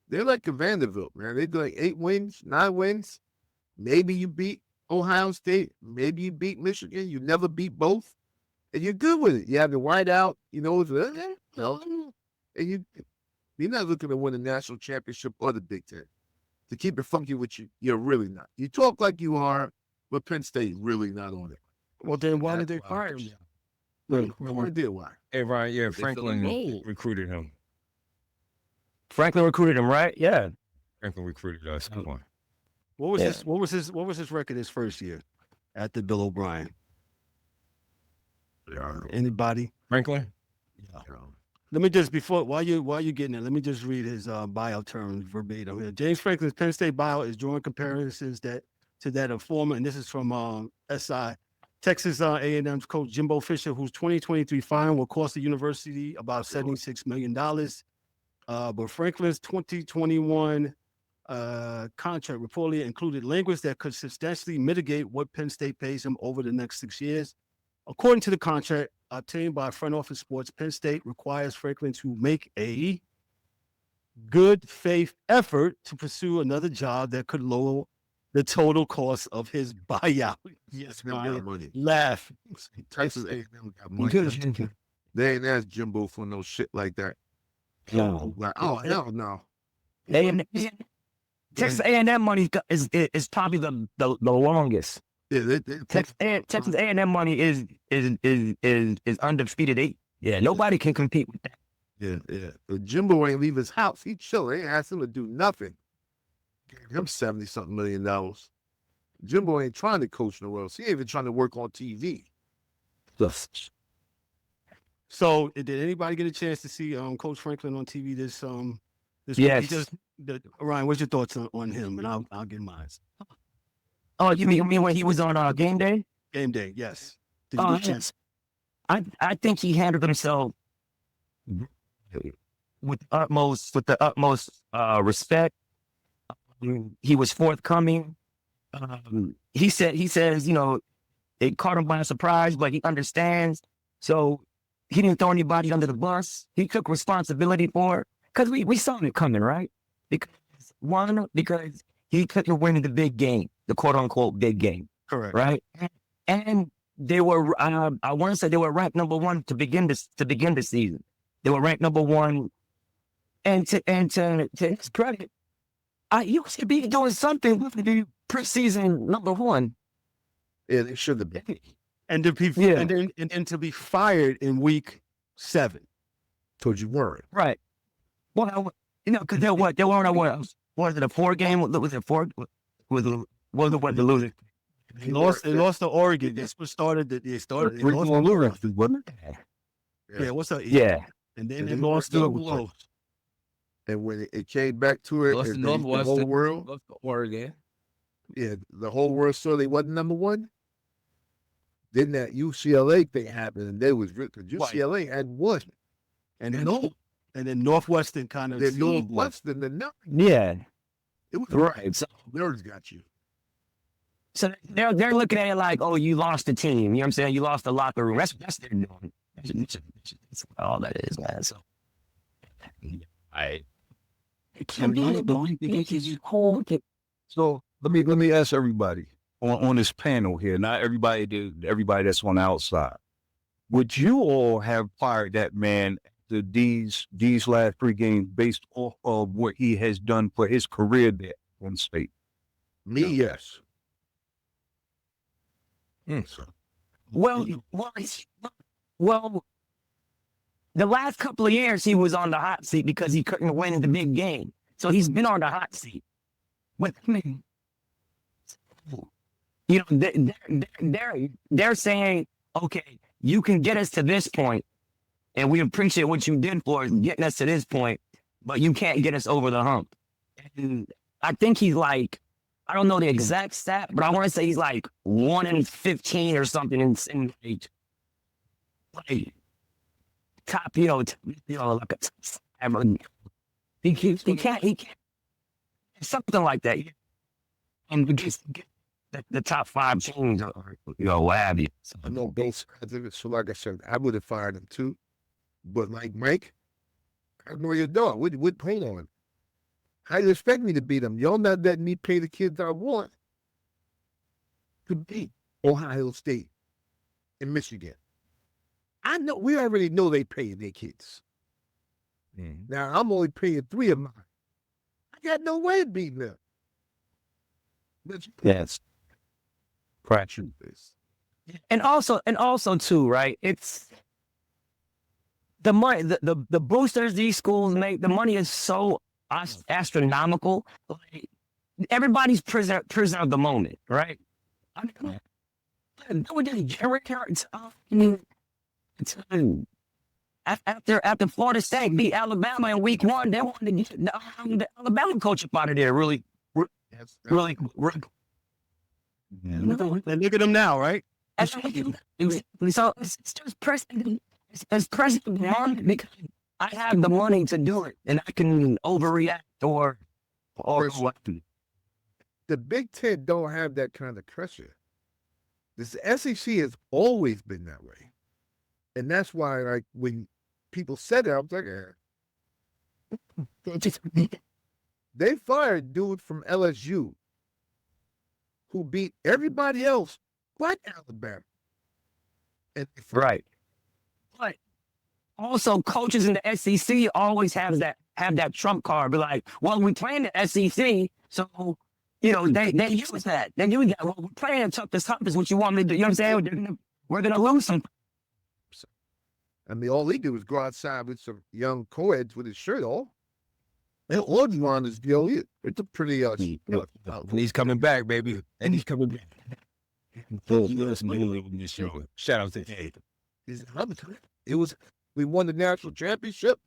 They're like a Vanderbilt, man. They do like 8 wins, 9 wins. Maybe you beat Ohio State. Maybe you beat Michigan. You never beat both. And you're good with it. You have the whiteout, and you're not looking to win a national championship or the Big Ten. To keep it funky with you, you're really not. You talk like you are, but Penn State really not on it. Well, then why did they fire him? No idea why. Hey, Ryan, yeah, feel Franklin low. recruited him. Franklin recruited him, right? Yeah. Franklin recruited us. Come on. What was Yeah. his what was his record his first year at the Bill O'Brien? Yeah, Anybody? Franklin? Let me just while you getting it, let me just read his bio terms verbatim here. James Franklin's Penn State bio is drawing comparisons to that of former, and this is from SI. Texas A&M's coach Jimbo Fisher, whose 2023 fine will cost the university about $76 million. But Franklin's 2021 contract reportedly included language that could substantially mitigate what Penn State pays him over the next 6 years. According to the contract obtained by Front Office Sports, Penn State requires Franklin to make a good faith effort to pursue another job that could lower the total cost of his buyout. Yes, Them got Ryan. money. Laugh. Texas A&M got money. They ain't asked Jimbo for no shit like that. No. Like, oh hell no. Texas A&M money is probably the longest. Yeah, Texas A&M money is undefeated. Nobody can compete with that. yeah. But Jimbo ain't leave his house. He chilling. They ain't asked him to do nothing. Gave him $70-something million. Jimbo ain't trying to coach in the world. He ain't even trying to work on TV. So, did anybody get a chance to see Coach Franklin on TV this week? Yes. Ryan, what's your thoughts on him? And I'll get mine. Oh, you mean when he was on game day? Game day, yes. Did you get a chance? I think he handled himself with the utmost respect. He was forthcoming. He says, it caught him by surprise, but he understands. So he didn't throw anybody under the bus. He took responsibility for it because we saw it coming, right? Because he couldn't win the big game, the quote unquote big game. Correct. Right. And they were, I want to say they were ranked number one to begin the season. They were ranked number one. And to his credit, you should be doing something with the preseason number one. Yeah, they should have been. And to be and to be fired in week 7. Told you weren't. Right. Well, because they were on what was it, a 4-game? Was it 4? Was it what the losing? They lost to Oregon. That's what started. They lost to Oregon, wasn't it? Yeah, what's up? Yeah. And then they lost to Close. And when it came back to it, Lost to the whole Northwestern, world, lost to Oregon. yeah, the whole world saw they wasn't number one. Then that UCLA thing happened, and they was because UCLA had won, And then Northwestern kind of. then Northwestern, then nothing. Yeah. It was Right. So nerds got you. they're looking at it like, oh, you lost the team. You know what I'm saying? You lost the locker room. That's what they're doing. That's all that is, man. So So let me ask everybody on this panel here, not everybody that's on the outside. Would you all have fired that man after these last 3 games based off of what he has done for his career there in state? Me, yes. well, the last couple of years he was on the hot seat because he couldn't win the big game. So he's been on the hot seat. But I mean, they're saying, okay, you can get us to this point, and we appreciate what you did for us, getting us to this point, but you can't get us over the hump. And I think he's like, I don't know the exact stat, but I want to say he's like 1-15 or something in like top, like he can't something like that. And we just get the top 5 teams, or what have you. So, I know both sides of it. So like I said, I would have fired him too. But like Mike, I know your dog. What paint on? How you expect me to beat them? Y'all not letting me pay the kids I want to beat Ohio State and Michigan. I know we already know they paying their kids. Mm-hmm. Now I'm only paying 3 of mine. I got no way of beating them. yes. Fraction this. And also too, right? It's the money, the boosters these schools make. The money is so astronomical. Like, everybody's prisoner of the moment, right? I mean, after Florida State beat Alabama in week 1, they wanted to get the Alabama coach up out of there. Really. And look at them now, right? So it's just president. It's president because I have the money to do it, and I can overreact or The Big Ten don't have that kind of pressure. This SEC has always been that way. And that's why, like, when people said it, I was like, they fired dude from LSU who beat everybody else but Alabama. And Right. But also, coaches in the SEC always have that trump card. Be like, well, we playing the SEC, so they use that. They use that. Well, we're playing tough as what you want me to do. You know what I'm saying? We're gonna lose some. I mean, all he did was go outside with some young co-eds with his shirt off. And all you want is it's a pretty And he's coming back, baby. And he's coming back. Shout out to Ed. It was we won the national championship.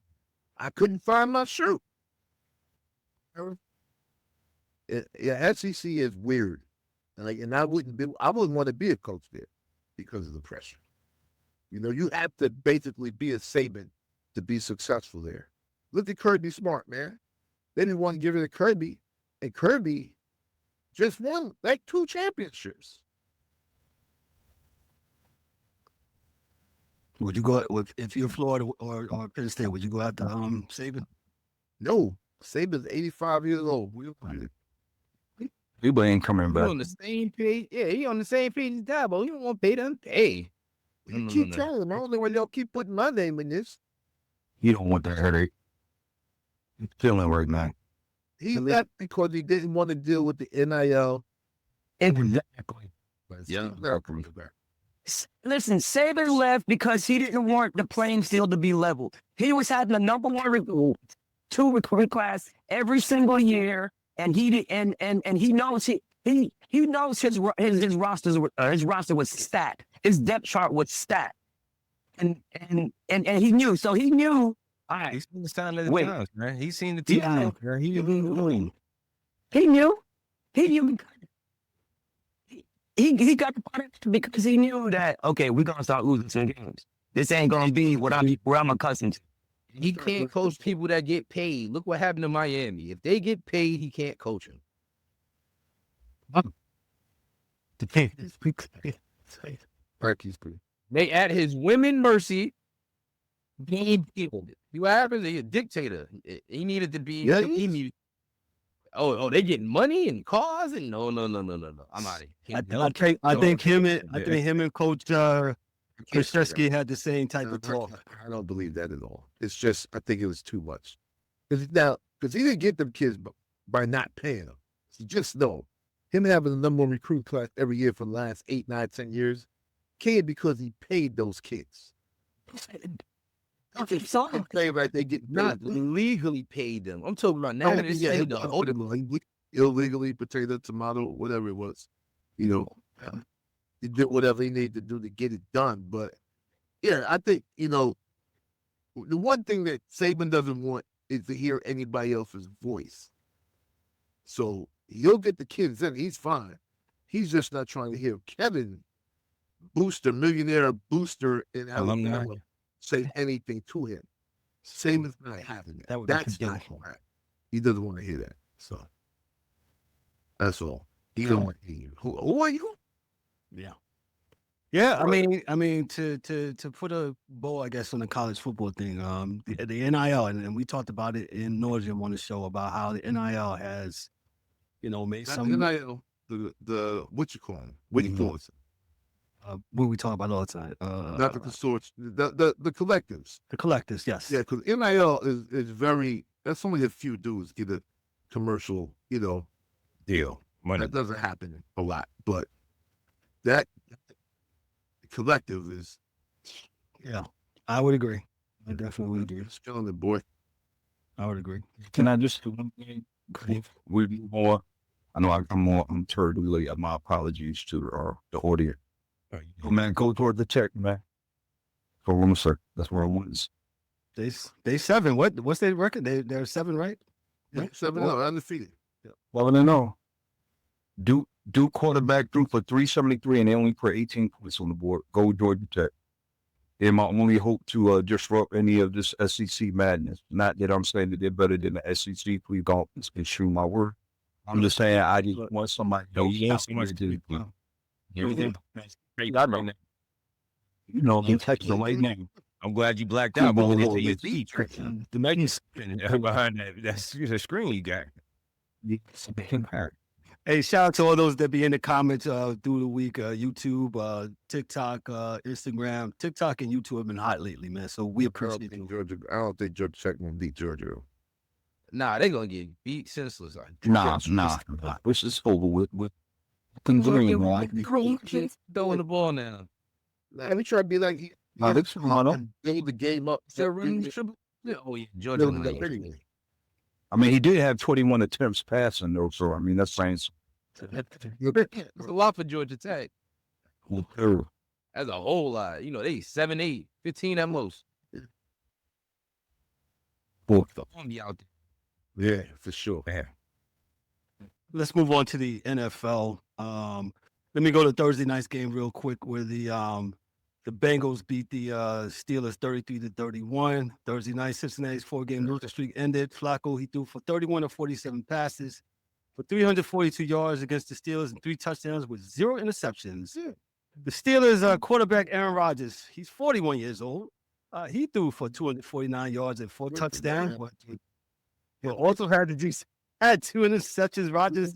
I couldn't find my shirt. SEC is weird, and I wouldn't want to be a coach there because of the pressure. You have to basically be a Saban to be successful there. Look at Kirby Smart, man. They didn't want to give it to Kirby, and Kirby just won like 2 championships. Would you go if you're Florida or Penn State? Would you go after Saban? No, Saban's 85 years old. People ain't coming He back. on the same page. Yeah, he on the same page as Dabo. You don't want to pay them. Hey. You keep telling them. I don't know why y'all keep putting my name in this. You don't want that headache. He's feeling right now. He left because he didn't want to deal with the NIL. Exactly. Yeah. Listen, Saban left because he didn't want the playing field to be leveled. He was having the number 1 2 recruit class every single year, and he knows he knows his roster was stacked. His depth chart was stacked, and he knew. So he knew. All right, He's seen the sign of the times, man. He's seen the team. Man. He knew. He got the part because he knew that, okay, we're gonna start losing some games. This ain't gonna be where I'm accustomed to. He can't coach people that get paid. Look what happened to Miami. If they get paid, he can't coach them. They at his women mercy. Paid people. You happens? He's a dictator. He needed to be. Yeah, he needed. Oh, they getting money and cars and no. I'm out of here. I think him and Coach Krzyzewski had the same type of talk. I don't believe that at all. It's just I think it was too much. Because he didn't get them kids by not paying them. So just know him having the number 1 recruit class every year for the last 8, 9, 10 years came because he paid those kids. They get Not legally paid them. I'm talking about now. Illegally, potato, tomato, whatever it was. He did whatever he needed to do to get it done. But yeah, I think the one thing that Saban doesn't want is to hear anybody else's voice. So he'll get the kids in. He's fine. He's just not trying to hear Kevin Booster, millionaire Booster in Alabama, say anything to him. Saban's not having it. That's not right. He doesn't want to hear that. So that's all. He don't want to hear you. Who are you? Yeah. Yeah, I mean, to put a bow, I guess, on the college football thing, the NIL, and we talked about it in nauseam on the show about how the NIL has, made Not some. the NIL, the what you call them? What you call it? What we talk about all the time. Not the consortium, the collectives. The collectives, yes. Yeah, because NIL is very. That's only a few dudes get a commercial, Deal. Money. That doesn't happen a lot, but that collective is. Yeah, I would agree. I definitely would agree. It's killing the boy. I would agree. Can I just do one thing? With more, I know I'm terribly late. My apologies to the audience. Oh, man, go toward the check, man. For room, sir. That's where I was. They 7. What's their record? They're 7, right? Yeah, 7-0, undefeated. Well, I know. Duke quarterback threw for 373, and they only put 18 points on the board. Go Georgia Tech. And my only hope to disrupt any of this SEC madness. Not that I'm saying that they're better than the SEC. Please don't misconstrue my word. I'm just saying I just want somebody else. You want so much to do. Everything. Great right now. You know, I'm texting right now. I'm glad you blacked out, but when they say you see the magnets behind that, that's just a screen you got. Hey, shout out to all those that be in the comments through the week. YouTube, TikTok, Instagram. TikTok and YouTube have been hot lately, man. So we appreciate it. Georgia. I don't think Georgia Tech gonna beat Georgia. Nah, they gonna get beat senseless. Nah. This is over with. Considering why. Throwing the ball now. Let me try to be like Gave the game up. Oh yeah, Georgia. I mean, he did have 21 attempts passing, though. So I mean, that's saying That's a lot for Georgia Tech. That's a whole lot. You know, they 7, 8, 15 at most. Boy. Be out there. Yeah, for sure. Man. Let's move on to the NFL. Let me go to Thursday night's game real quick, where the Bengals beat the Steelers 33-31. Thursday night, Cincinnati's 4-game losing streak ended. Flacco, he threw for 31 of 47 passes for 342 yards against the Steelers and 3 touchdowns with 0 interceptions. Yeah. The Steelers quarterback Aaron Rodgers, he's 41 years old. He threw for 249 yards and 4 touchdowns. He also had 2 interceptions. Rodgers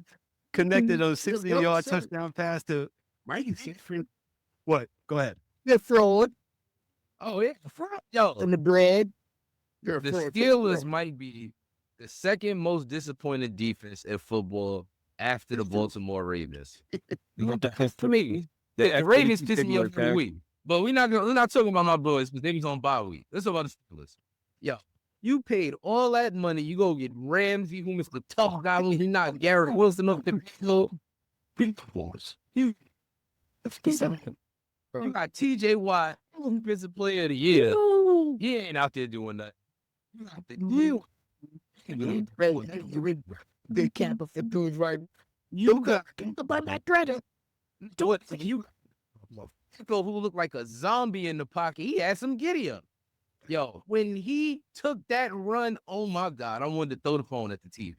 connected on a 60-yard touchdown pass to what? Go ahead. They're fraud. Oh yeah, fraud. Yo, And the bread. the Steelers might be the second most disappointed defense in football after the Baltimore Ravens. For me, the Ravens pissing me off every week. But we're not talking about my boys because they was on bye week. Let's talk about the Steelers. Yo, you paid all that money. You go get Ramsey, who is the tough guy. He's not Garrett Wilson up the field. You got TJ Watt, defensive player of the year. He ain't out there doing that. They can't do it right. You got About my credit. what you who looked like a zombie in the pocket. He had some giddy up. Yo, when he took that run, oh my God, I wanted to throw the phone at the TV.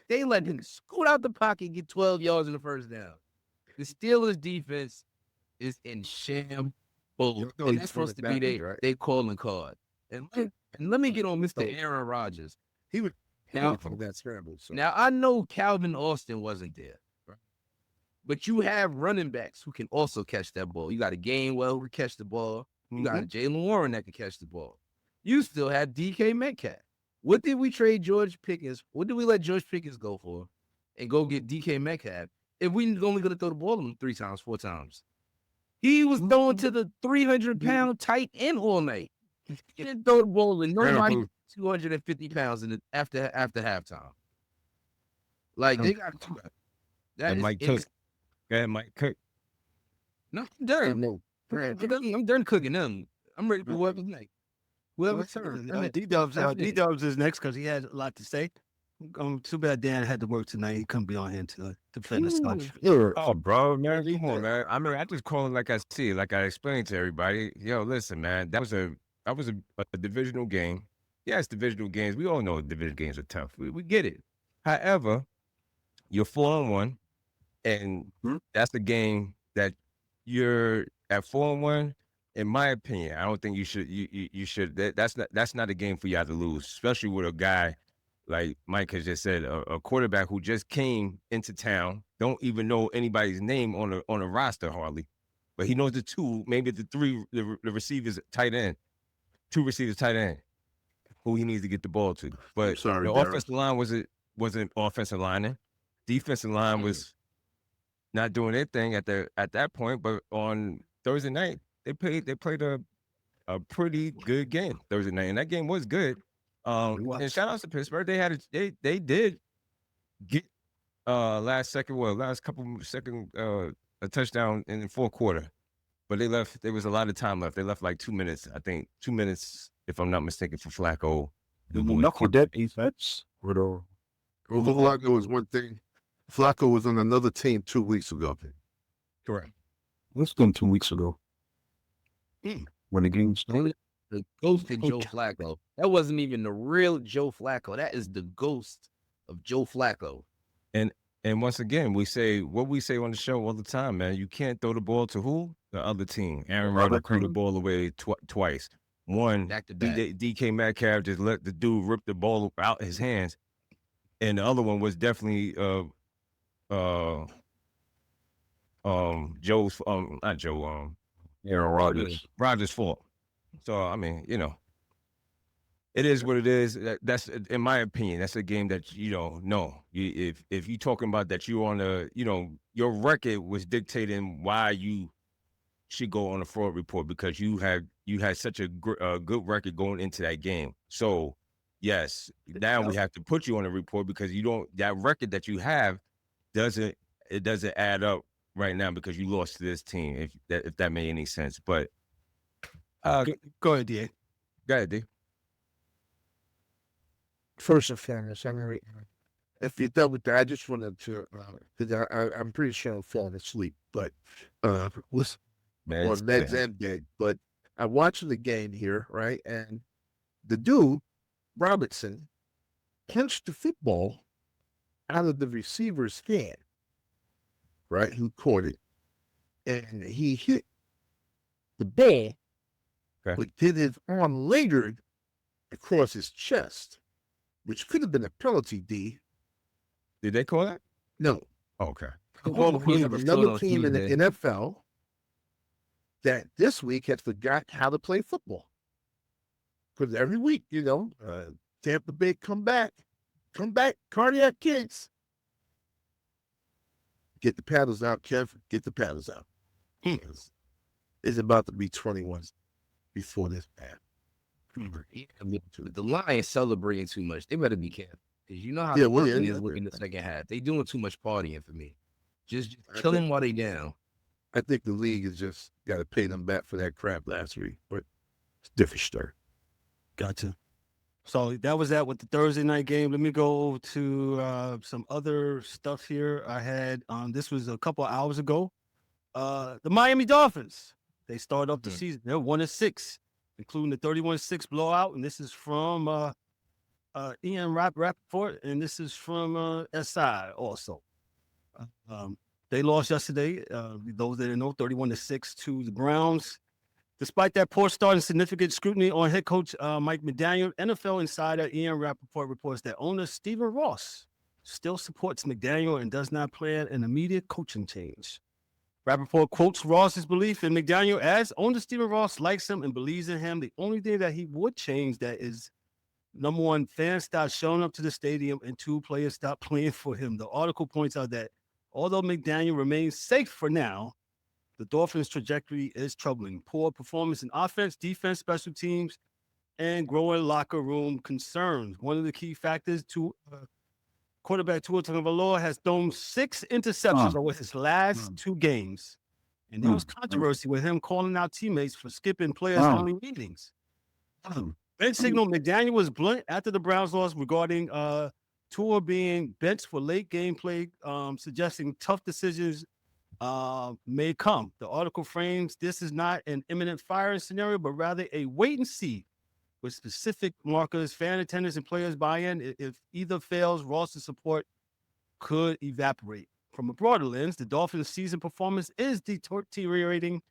They let him scoot out the pocket and get 12 yards in the first down. The Steelers defense is in shambles. And that's supposed to be they calling card. And let me get on Mr. Aaron Rodgers. He was Now, from that scramble. So. now I know Calvin Austin wasn't there, right? But you have running backs who can also catch that ball. You got a Gainwell who can catch the ball. You got a Jalen Warren that can catch the ball. You still have DK Metcalf. What did we trade George Pickens? What did we let George Pickens go for? And go get DK Metcalf if we only going to throw the ball to him 3 times, 4 times? He was throwing to the 300-pound tight end all night. He didn't throw the ball with nobody 250 pounds after halftime. Like, they got that. And Mike Cook. Go ahead, Mike Cook. No, I'm done. I'm done cooking them. I'm ready for whoever's next. Whoever's turn. D-Dubs is next because he had a lot to say. Too bad Dan had to work tonight. He couldn't be on here to play the Scotch. Oh, bro, man, come on, man. I mean, I just call it like I see, like I explained to everybody. Yo, listen, man, that was a divisional game. Yes, divisional games. We all know division games are tough. We get it. However, you're 4-1, and that's a game that you're at 4-1. In my opinion, I don't think you should. You should. That's not a game for y'all to lose, especially with a guy like Mike has just said, a quarterback who just came into town, don't even know anybody's name on a roster hardly, but he knows the 2, maybe the 3, the receivers tight end, 2 receivers tight end, who he needs to get the ball to. But the offensive line wasn't offensive lining. Defensive line was not doing their thing at that point. But on Thursday night, they played a pretty good game Thursday night, and that game was good. And shout out to Pittsburgh. They did get last couple second a touchdown in the 4th quarter, but there was a lot of time left. They left like 2 minutes, I think 2 minutes, if I'm not mistaken, for Flacco. Knuckle that defense. Flacco was one thing. Flacco was on another team 2 weeks ago. Correct. Let's go 2 weeks ago. when the game started. The ghost of Joe Flacco. That wasn't even the real Joe Flacco. That is the ghost of Joe Flacco. And once again, we say what we say on the show all the time, man. You can't throw the ball to who? The other team. Aaron Rodgers threw the ball away twice. One, Back to back. DK Metcalf just let the dude rip the ball out his hands, and the other one was definitely Joe's not Joe Aaron Rodgers. Rodgers' fault. So I mean, it is what it is. That's, in my opinion, that's a game that no. If you talking about that, you on a your record was dictating why you should go on a fraud report, because you had such a good record going into that game. So yes, now we have to put you on a report because that record that you have doesn't add up right now because you lost to this team. If that made any sense, but go ahead, DA. Go ahead, D. First, in fairness, if you're done with that, I just wanted to, because I'm pretty sure I'm falling asleep, but listen, or meds and bed. But I'm watching the game here, right? And the dude, Robinson, punched the football out of the receiver's hand, right? Who caught it. And he hit the ball, but did his arm later across his chest, which could have been a penalty, D. Did they call that? No. Oh, okay. We have another team in the NFL that this week has forgot how to play football. Because every week, Tampa Bay come back, cardiac kicks. Get the paddles out, Kev. Get the paddles out. It's about to be 21 before this, man. The Lions celebrating too much. They better be careful. Because you know how the is looking the second half. They doing too much partying for me. Just kill them while they down. I think the league has just got to pay them back for that crap last week. But it's a different story. Gotcha. So that was that with the Thursday night game. Let me go to some other stuff here. I had, this was a couple of hours ago. The Miami Dolphins. They started off the season. They're 1-6, including the 31-6 blowout. And this is from Ian Rappaport, and this is from SI also. They lost yesterday. Those that didn't know, 31-6 to the Browns. Despite that poor start and significant scrutiny on head coach Mike McDaniel, NFL insider Ian Rappaport reports that owner Stephen Ross still supports McDaniel and does not plan an immediate coaching change. Rappaport quotes Ross's belief in McDaniel as owner Stephen Ross likes him and believes in him. The only thing that he would change that is, number one, fans stop showing up to the stadium, and two, players stop playing for him. The article points out that although McDaniel remains safe for now, the Dolphins' trajectory is troubling. Poor performance in offense, defense, special teams, and growing locker room concerns. One of the key factors to quarterback Tua Tagovailoa has thrown 6 interceptions over his last 2 games. And there was controversy with him calling out teammates for skipping players-only meetings. Bench signal McDaniel was blunt after the Browns loss regarding Tua being benched for late game play, suggesting tough decisions may come. The article frames this is not an imminent firing scenario, but rather a wait and see with specific markers, fan attendance, and players buy-in. If either fails, Ross's support could evaporate. From a broader lens, the Dolphins' season performance is deteriorating.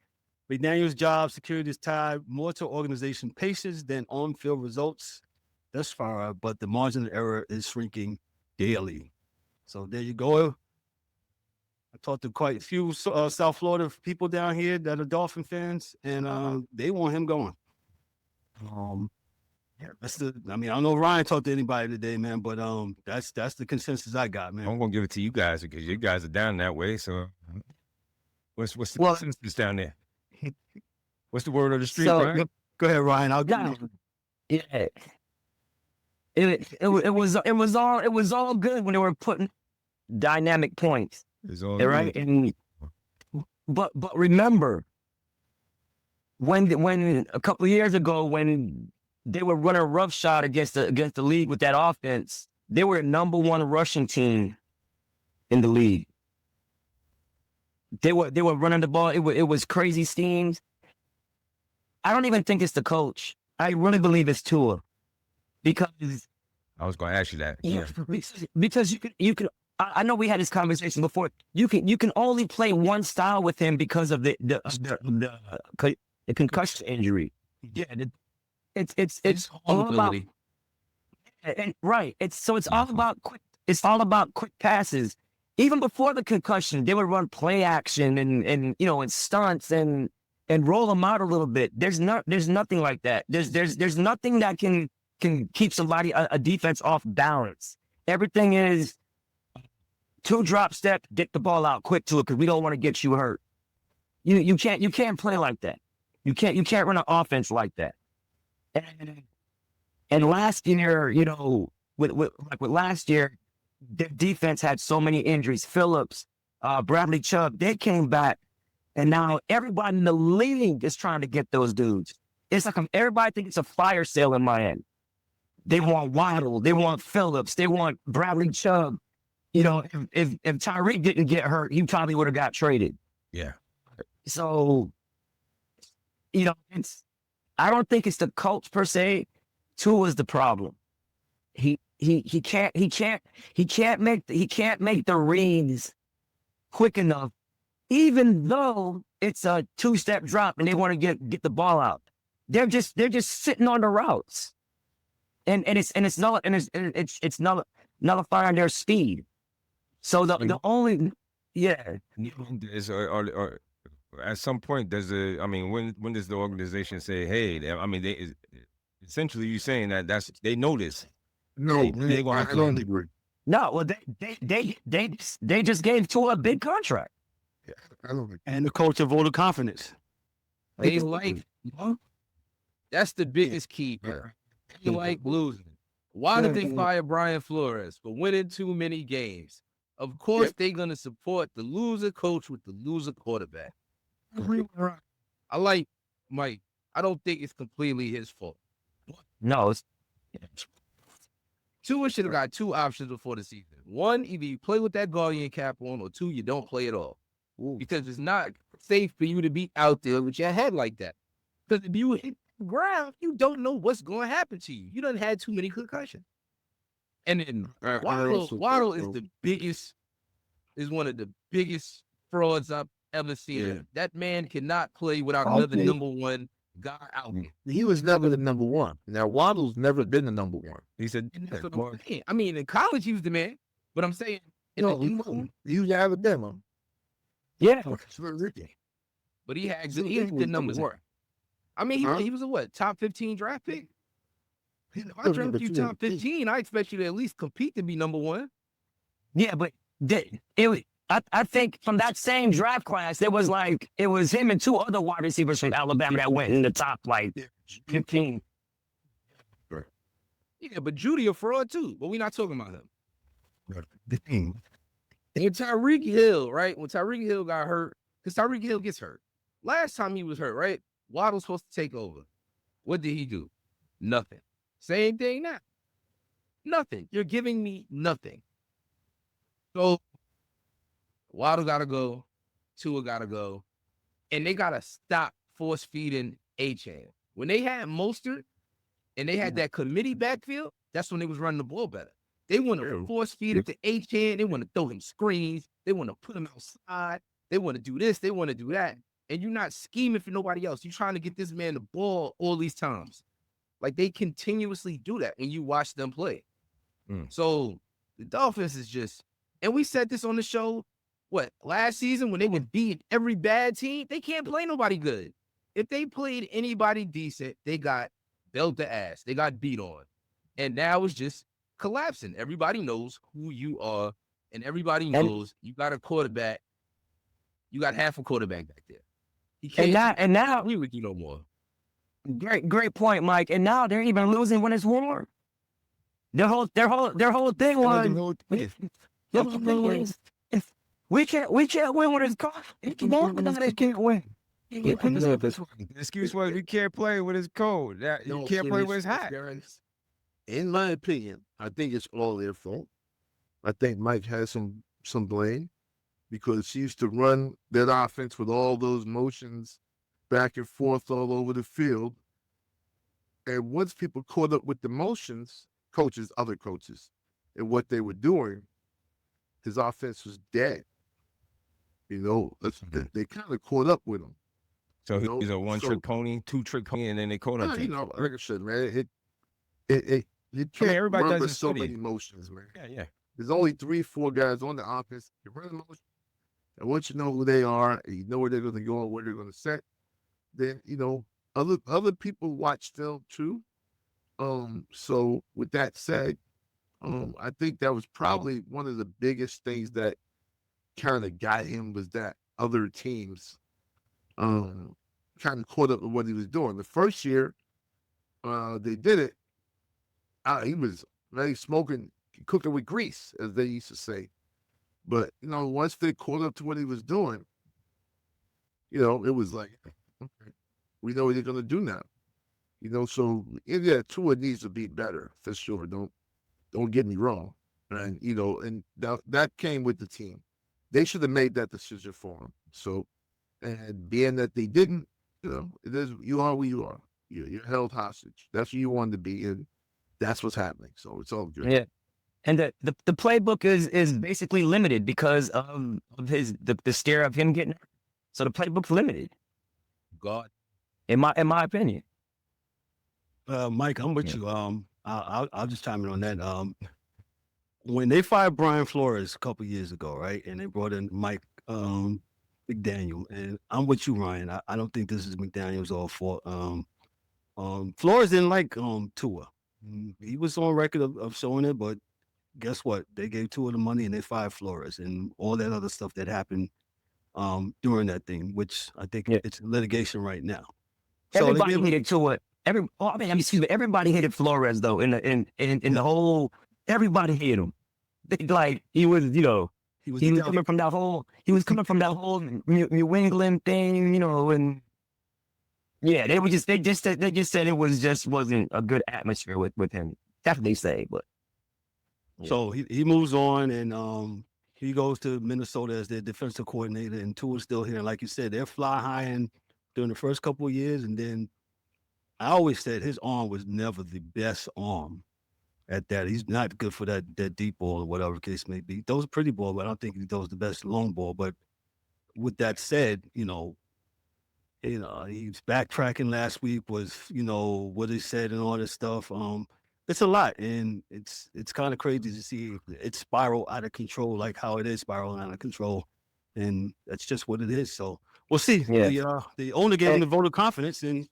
McDaniel's job security is tied more to organization patience than on-field results thus far, but the margin of error is shrinking daily. So there you go. I talked to quite a few South Florida people down here that are Dolphin fans, and they want him going. I don't know if Ryan talked to anybody today, man, but that's the consensus I got, man. I'm gonna give it to you guys because you guys are down that way. So what's the consensus down there? What's the word of the street, Ryan? Go ahead, Ryan. I'll get you. Yeah. It was all good when they were putting dynamic points. It's all right. good. And but remember when a couple of years ago when they were running roughshod against the league with that offense, they were number 1 rushing team in the league. They were running the ball. It was crazy schemes. I don't even think it's the coach. I really believe it's Tua, because I was going to ask you that. because you can. I know we had this conversation before. You can only play one style with him because of the concussion injury. Yeah, it's all about, ability. and right. It's all about quick. It's all about quick passes. Even before the concussion, they would run play action and and stunts and roll them out a little bit. There's nothing like that. There's nothing that can keep somebody a defense off balance. Everything is 2 drop step, get the ball out quick to it, because we don't want to get you hurt. You can't play like that. You can't run an offense like that. And last year, with last year, their defense had so many injuries. Phillips, Bradley Chubb, they came back, and now everybody in the league is trying to get those dudes. It's like everybody thinks it's a fire sale in Miami. They want Waddle, they want Phillips, they want Bradley Chubb. If Tyreek didn't get hurt, he probably would have got traded. Yeah. So, I don't think it's the Colts per se. Tua is the problem. He can't make the reads quick enough, even though it's a 2-step drop and they want to get the ball out. They're just sitting on the routes, and it's nullifying their speed. So the only Is or at some point when does the organization say, hey, they essentially you saying that's they know this. No, they gonna have I to don't agree. no. Well, they just gave Tua a big contract. Yeah, I don't agree. And the coach of voted confidence. They like, that's the biggest key, bro. They like losing. Why did they fire Brian Flores for winning too many games? Of course, they're going to support the loser coach with the loser quarterback. I like Mike. I don't think it's completely his fault. No, Tua should have got 2 options before the season. 1, either you play with that guardian cap on, or 2, you don't play at all. Because it's not safe for you to be out there with your head like that. Because if you hit the ground, you don't know what's going to happen to you. You done had too many concussions. And then Waddle is one of the biggest frauds I've ever seen. Yeah. That man cannot play without another number 1 guy out there. He was never the number 1. Now Waddle's never been the number 1. He said, And that's what I'm saying. I mean, in college he was the man, but I'm saying He was Alabama. yeah. but he had good numbers. I mean, he was a top 15 draft pick. If I draft you top 15, I expect you to at least compete to be number 1. Yeah, but I think from that same draft class, it was him and 2 other wide receivers from Alabama that went in the top 15. Yeah, but Judy a fraud too. But we're not talking about him. And Tyreek Hill, right? When Tyreek Hill got hurt, because Tyreek Hill gets hurt. Last time he was hurt, right? Waddle's supposed to take over. What did he do? Nothing. Same thing now. Nothing. You're giving me nothing. So Waddle gotta go. Tua gotta go. And they gotta stop force feeding A-Chain. When they had Mostert and they had that committee backfield, that's when they was running the ball better. They want to force feed it to A-Chain. They want to throw him screens. They want to put him outside. They want to do this. They want to do that. And you're not scheming for nobody else. You're trying to get this man the ball all these times. Like, they continuously do that when you watch them play. So the Dolphins is just, and we said this on the show, last season when they would beat every bad team, they can't play nobody good. If they played anybody decent, they got belt the ass. They got beat on. And now it's just collapsing. Everybody knows who you are, and everybody knows you got a quarterback. You got half a quarterback back there. He can't And now agree with you no more. great point, Mike. And now they're even losing when it's warm. Their whole thing was we can't win when it's cold. They can't win. the excuse was we can't play when it's cold. You can't play when it's hot. In my opinion, I think it's all their fault. I think Mike has some blame because he used to run that offense with all those motions back and forth all over the field. And once people caught up with the motions, other coaches, and what they were doing, his offense was dead. You know, they kind of caught up with him. So You know, he's a one-trick pony, two-trick pony, and then they caught up to you him. know, like I said, man, you can't everybody run does with in so city. many motions, man. Yeah. There's only 3-4 guys on the offense. You run the motion, and once you know who they are, and you know where they're going to go and where they're going to set, then you know other people watch film too. So with that said, I think that was probably one of the biggest things that kind of got him was that other teams kind of caught up with what he was doing. The first year they did it, he was really smoking, cooking with grease, as they used to say. But you know, once they caught up to what he was doing, you know, it was like, okay, we know what he's gonna do now. You know, so yeah, Tua needs to be better for sure. Don't get me wrong. And you know, and that came with the team. They should have made that decision for him. So, and being that they didn't, you know, it is, you are where you are. You're held hostage. That's who you wanted to be, and that's what's happening. So it's all good. Yeah. And the playbook is basically limited because of the stare of him getting hurt. So the playbook's limited, God. in my opinion. Mike, I'm with you. I'll just chime in on that. When they fired Brian Flores a couple years ago, right, and they brought in Mike McDaniel, and I'm with you, Ryan. I don't think this is McDaniel's all fault. Flores didn't like Tua. He was on record of showing it, but guess what? They gave Tua the money and they fired Flores and all that other stuff that happened during that thing, which I think it's litigation right now. Everybody hated Tua. Everybody hated Flores though. In the whole, everybody hated him. Like he was, you know, he was coming from that whole. He was coming from that whole New England thing, you know, and yeah, they just said it wasn't a good atmosphere with him. That's what they say, but. Yeah. So he moves on and he goes to Minnesota as their defensive coordinator, and Tua's still here. And like you said, they're fly high during the first couple of years, and then I always said his arm was never the best arm at that. He's not good for that deep ball or whatever the case may be. He throws a pretty ball, but I don't think he throws the best long ball. But with that said, you know, he's backtracking last week was, you know, what he said and all this stuff. It's a lot, and it's kind of crazy to see it spiral out of control, like how it is spiraling out of control, and that's just what it is. So we'll see. Yeah. The owner gave him the vote of confidence, and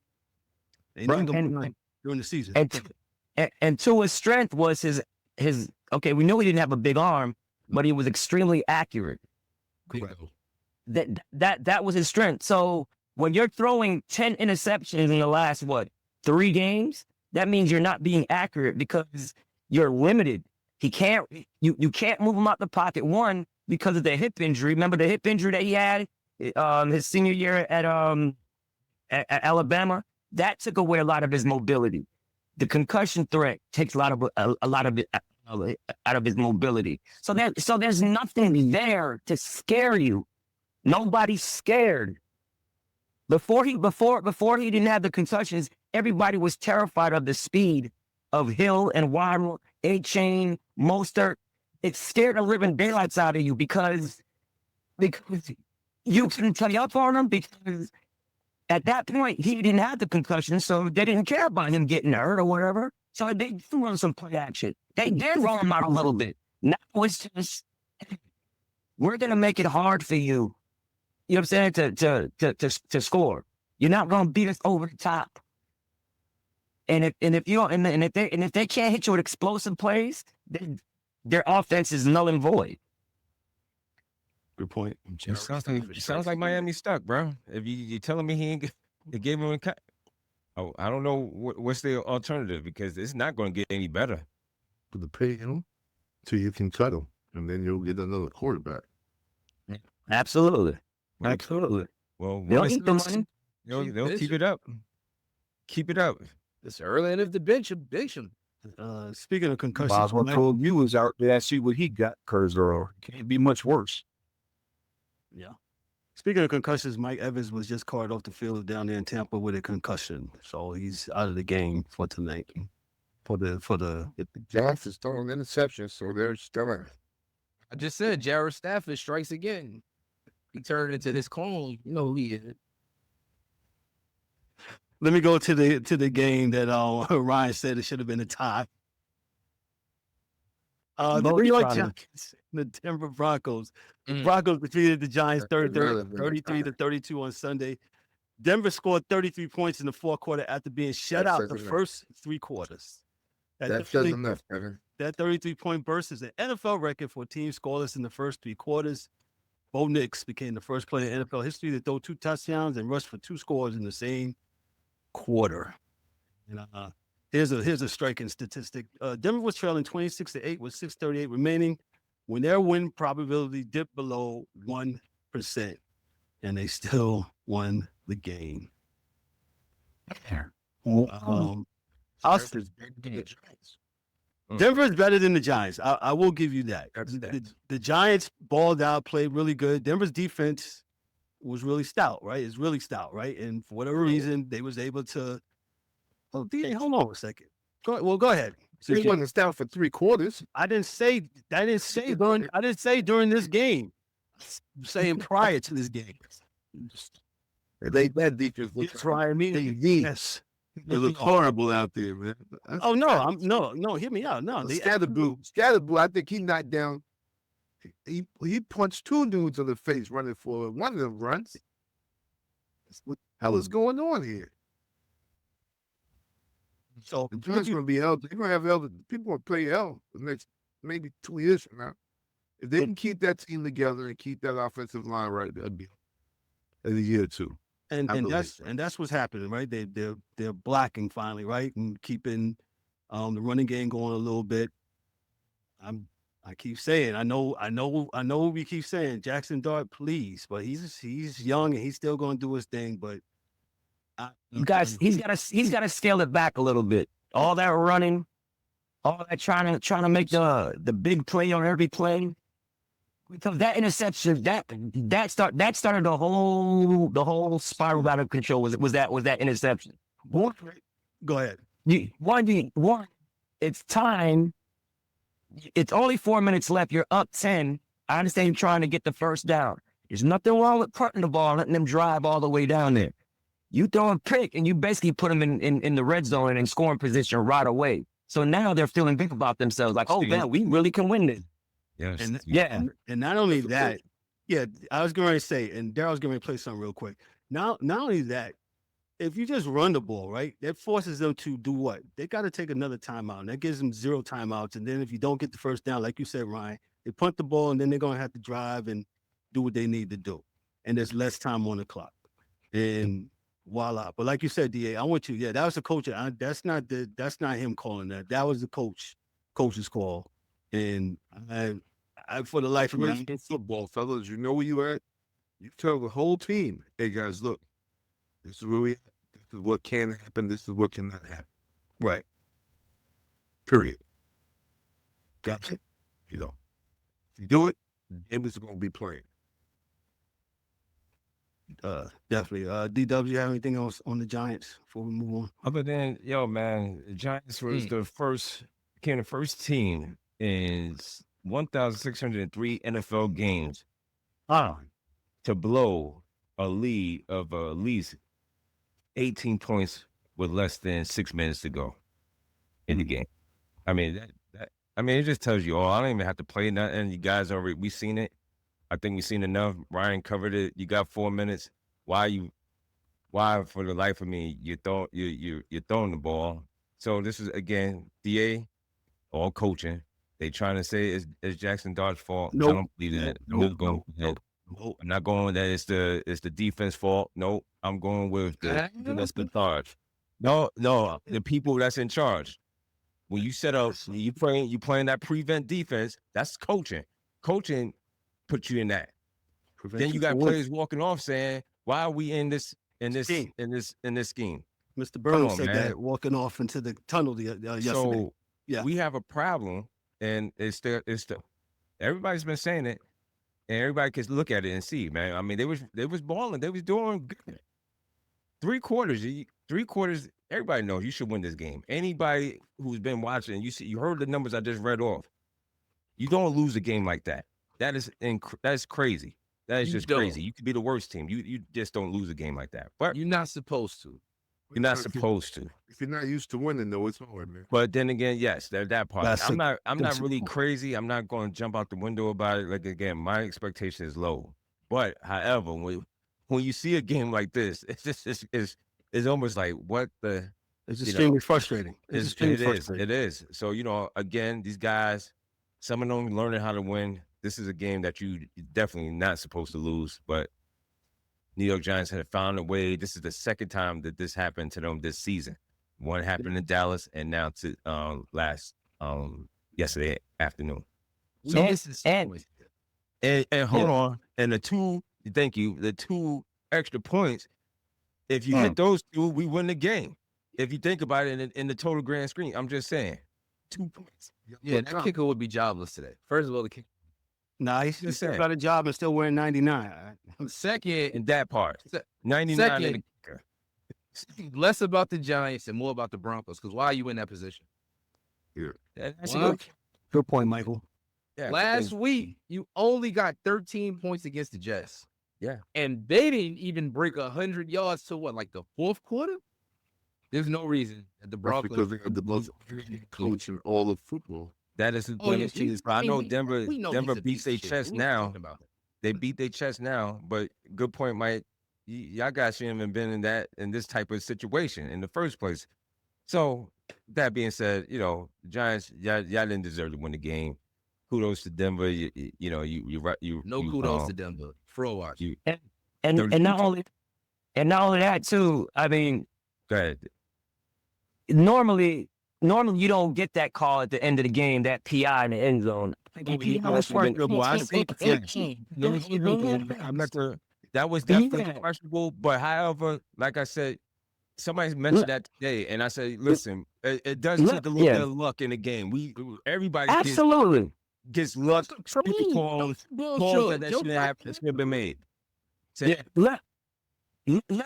they named him during the season. And Tua's strength was his. Okay, we know he didn't have a big arm, but he was extremely accurate. Correct. That was his strength. So when you're throwing 10 interceptions in the last 3 games. That means you're not being accurate because you're limited. You can't move him out the pocket. One, because of the hip injury. Remember the hip injury that he had his senior year at Alabama? That took away a lot of his mobility. The concussion threat takes a lot of it out of his mobility. So there's nothing there to scare you. Nobody's scared. Before he didn't have the concussions, everybody was terrified of the speed of Hill and Waddle, A-Chain, Mostert. It scared the living daylights out of you because you couldn't play up on him because at that point he didn't have the concussion, so they didn't care about him getting hurt or whatever. So they threw on some play action. They did roll him out a little bit. Now it's just, we're gonna make it hard for you. You know what I'm saying? To score. You're not gonna beat us over the top. And if they can't hit you with explosive plays, then their offense is null and void. Good point. It sounds like Miami stuck, bro. If you're telling me they gave him a cut, I don't know what's the alternative because it's not going to get any better. For the pay him till you can cut him, and then you'll get another quarterback. Absolutely. Well, they'll eat the money. They'll keep it up. Keep it up. This early and if the bench him. Speaking of concussions, Boswell told you was out there. See what he got, Kurzor. Can't be much worse. Yeah. Speaking of concussions, Mike Evans was just carted off the field down there in Tampa with a concussion, so he's out of the game for tonight. The Giants is throwing interceptions, so they're still in. I just said Jared Stafford strikes again. He turned into this clone. You know who he is. Let me go to the game that Ryan said it should have been a tie. The New York Giants, the Denver Broncos. The Broncos defeated the Giants 33-32 on Sunday. Denver scored 33 points in the fourth quarter after being shut out the first 3 quarters. That says enough, Kevin. That 33-point burst is an NFL record for teams scoreless in the first 3 quarters. Bo Nix became the first player in NFL history to throw 2 touchdowns and rush for 2 scores in the same quarter. And here's a striking statistic. Denver was trailing 26-8 with 6:38 remaining when their win probability dipped below 1%, and they still won the game. Denver is better than the Giants. I will give you that. The Giants balled out, played really good. Denver's defense was really stout, right? It's really stout, right? And for whatever reason, they was able to. Oh, DA, hold on a second. Go ahead. He wasn't stout for 3 quarters. I didn't say during this game. I'm saying prior to this game. That defense looks trying me. Yes. It looks horrible out there, man. Oh no, no, hear me out. No, Scatterboo, I think he knocked down. He punched 2 dudes in the face running for one of them runs. What the hell is going on here? So the Giants going to be held. They're going to have held. People will play hell the next maybe 2 years from now. If they can keep that team together and keep that offensive line right, they'll be in a year or 2. And that's what's happening, right? They're blocking finally, right, and keeping the running game going a little bit. I keep saying, I know we keep saying Jackson Dart, please, but he's young and he's still going to do his thing. But he's got to scale it back a little bit. All that running, all that trying to make the big play on every play. Because that interception, that started the whole spiral out of control. Was that interception? Go ahead. One, it's time. It's only 4 minutes left. You're up 10. I understand you're trying to get the first down. There's nothing wrong with putting the ball and letting them drive all the way down there. You throw a pick and you basically put them in the red zone and in scoring position right away. So now they're feeling big about themselves, like, oh man, we really can win this. Yes. And not only that, I was going to say, and Daryl's going to play something real quick. Not only that, if you just run the ball, right, that forces them to do what? They got to take another timeout, and that gives them 0 timeouts. And then if you don't get the first down, like you said, Ryan, they punt the ball, and then they're going to have to drive and do what they need to do. And there's less time on the clock. And voila. But like you said, DA, I want you. Yeah, that was the coach. That's not him calling that. That was the coach's call. And I for the life of me, football, fellas, you know where you at? You tell the whole team, hey guys, look, this is where we at. This is what can happen. This is what cannot happen. Right. Period. Gotcha. You know, if you do it, Emmitt's going to be playing. Definitely. DW, you have anything else on the Giants before we move on? Other than, the Giants was the first team in 1,603 NFL games to blow a lead of at least 18 points with less than 6 minutes to go in the game. I mean, it just tells you all. I don't even have to play nothing. You guys we seen it. I think we've seen enough. Ryan covered it. You got 4 minutes. Why for the life of me you're throwing the ball? So this is again DA, all coaching. They trying to say it's Jackson Dart's fault. Nope. I don't believe that. Nope. I'm not going that it's the defense fault. Nope. I'm going with that's the charge. No, the people that's in charge. When you set up, you playing that prevent defense. That's coaching. Coaching put you in that. Then you got players walking off saying, "Why are we in this scheme?" Mr. Burns said that walking off into the tunnel yesterday. So we have a problem, and it's the everybody's been saying it. and everybody could look at it and see, man. I mean, they was balling. They was doing good. 3 quarters. 3 quarters. Everybody knows you should win this game. Anybody who's been watching, you heard the numbers I just read off. You don't lose a game like that. That's crazy. That is just crazy. You could be the worst team. You just don't lose a game like that. But You're not supposed to. you're not supposed to. If you're not used to winning, though, it's hard, man. But then again, yes, that part. That's I'm not that's really crazy. I'm not going to jump out the window about it. Like, again, my expectation is low. But however, when you see a game like this, it's just it's almost like what the It's you know, extremely frustrating. It's extremely it is. frustrating. It is. So, again, these guys, some of them learning how to win. This is a game that you definitely not supposed to lose. But New York Giants have found a way. This is the second time that this happened to them this season. One happened in Dallas, and now to yesterday afternoon. So this is And hold on. And the two extra points, if you hit those two, we win the game. If you think about it in the total grand screen, I'm just saying, 2 points. yeah, that kicker would be jobless today. First of all, the kicker. Nah, he's Just still saying. got a job and still wearing 99. Second, In that part, Se- 99 second- in the kicker. less about the Giants and more about the Broncos. Because why are you in that position? That's Well, good. Good point, Michael. Yeah, Last week, you only got 13 points against the Jets. Yeah. And they didn't even break 100 yards to what, like the fourth quarter? There's no reason that the That's Broncos. because they got the most coach in all of football. that is Oh, yeah, I know we Denver know Denver he's a beats piece their of shit. chest We ain't now. talking about that. They beat their chest now, but good point, Mike. Y'all guys shouldn't have been in this type of situation in the first place. So that being said, the Giants, y'all didn't deserve to win the game. Kudos to Denver. You No kudos to Denver. Fro watch. And 32 not only that too. I mean, Go ahead. normally you don't get that call at the end of the game, that PI in the end zone. That was definitely questionable. But however, like I said, somebody mentioned that today, and I said, listen, it does take a little bit of luck in the game. Everybody Absolutely. gets luck. People calls that shouldn't have been made. So, Let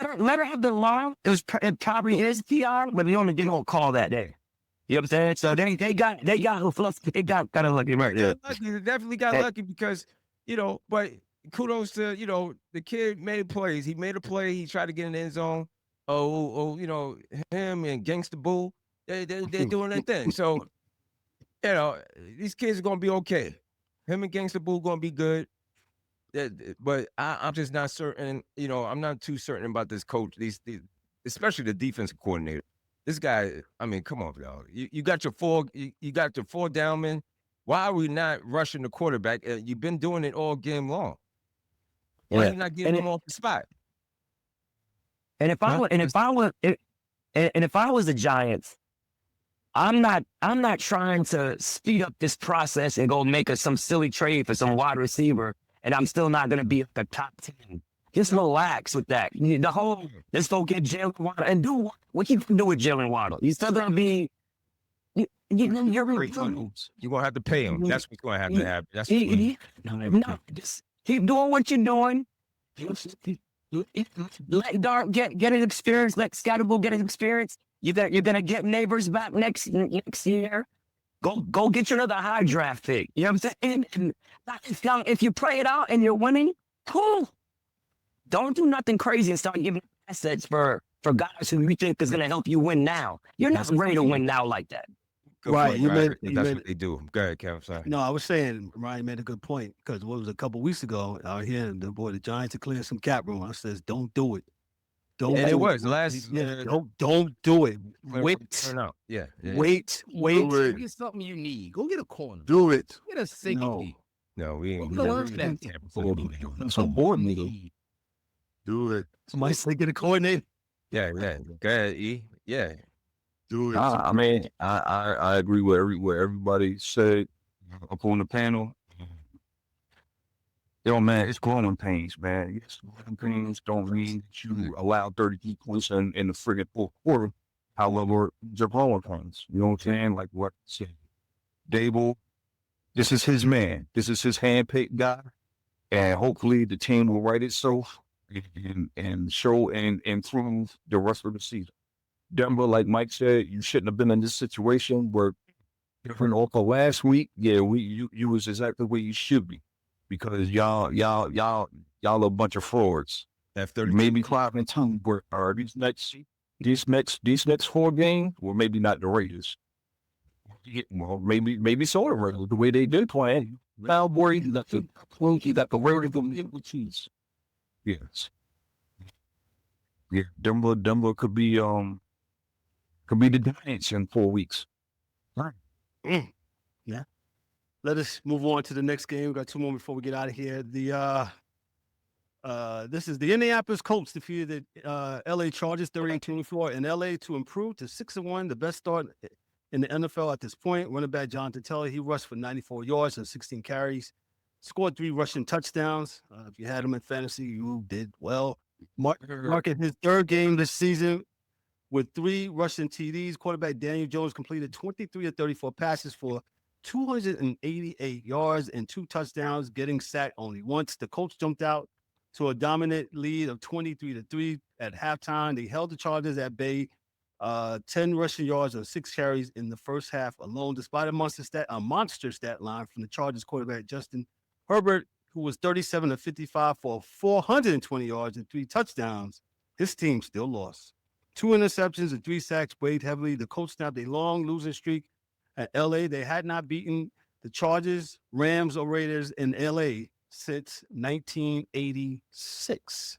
her have the line. It probably is PR, but they don't call that day. You know what I'm saying? So they got kind of lucky right there. They definitely got lucky because, but kudos to, the kid made plays. He made a play. He tried to get in the end zone. Him and Gangsta Boo, they're doing their thing. So, these kids are going to be okay. Him and Gangsta Boo going to be good. But I'm just not certain, I'm not too certain about this coach, these especially the defensive coordinator. This guy, I mean, come on, y'all. You got your four downmen. Why are we not rushing the quarterback? You've been doing it all game long. Why are you not getting him off the spot? And if I was the Giants, I'm not trying to speed up this process and go make some silly trade for some wide receiver, and I'm still not going to be at the top 10. Just relax with that. Let's go get Jalen Waddle and do what you can do with Jalen Waddle. You're still going to be, you're really You're going to have to pay him. That's what's going to have to happen. That's no, just keep doing what you're doing. Let Dart get his experience. Let Scatterbull get his experience. You're gonna get Neighbors back next year. Go get you another high draft pick. You know what I'm saying? And if you play it out and you're winning, cool. Don't do nothing crazy and start giving assets for guys who you think is gonna help you win now. You're not ready to win now like that. good Right, point, you Ryan, made- if you that's made- what they do. Go ahead, Kev. Sorry. No, I was saying Ryan made a good point because what was a couple weeks ago out here, the Giants are clearing some cap room. I says, don't do it. Don't. And do it was last. Yeah, don't do it. Wait. Turn out. Yeah. Wait. Go get something you need. Go get a corner. Do it. Get a safety. No, we ain't. Go learn that. That's a board meeting. Do it. Somebody say get a coordinator. Yeah. Go ahead, E. Yeah. Do it. I mean, I agree with what everybody said up on the panel. Yo, man, it's growing pains, man. Yes, growing pains don't mean that you allow 33 points in the friggin' fourth quarter. However, they're growing pains. You know what I'm saying? Like what I said. Dable, this is his man. This is his handpicked guy. and hopefully the team will right itself and show and improve the rest of the season. Denver, like Mike said, you shouldn't have been in this situation where different off of last week. Yeah, you was exactly where you should be because y'all a bunch of frauds. After Maybe 5-2, but these next 4 games, well, maybe not the Raiders. Well, maybe so the way they did play. Cowboy, that the Raiders with cheese. Yes. Yeah, Denver could be the Giants in 4 weeks. Right. Yeah. Let us move on to the next game. We got 2 more before we get out of here. This is the Indianapolis Colts defeated LA Chargers 38-24 in LA to improve to 6-1, the best start in the NFL at this point. Running back Jonathan Taylor, he rushed for 94 yards and 16 carries, scored 3 rushing touchdowns. If you had him in fantasy, you did well. Marking his 3rd game this season with 3 rushing TDs. Quarterback Daniel Jones completed 23 of 34 passes for 288 yards and 2 touchdowns, getting sacked only once. The Colts jumped out to a dominant lead of 23-3 at halftime. They held the Chargers at bay, 10 rushing yards or 6 carries in the first half alone, despite a monster stat line from the Chargers quarterback Justin Herbert, who was 37 of 55 for 420 yards and 3 touchdowns. His team still lost. 2 interceptions and 3 sacks weighed heavily. The Colts snapped a long losing streak at LA. They had not beaten the Chargers, Rams, or Raiders in LA since 1986.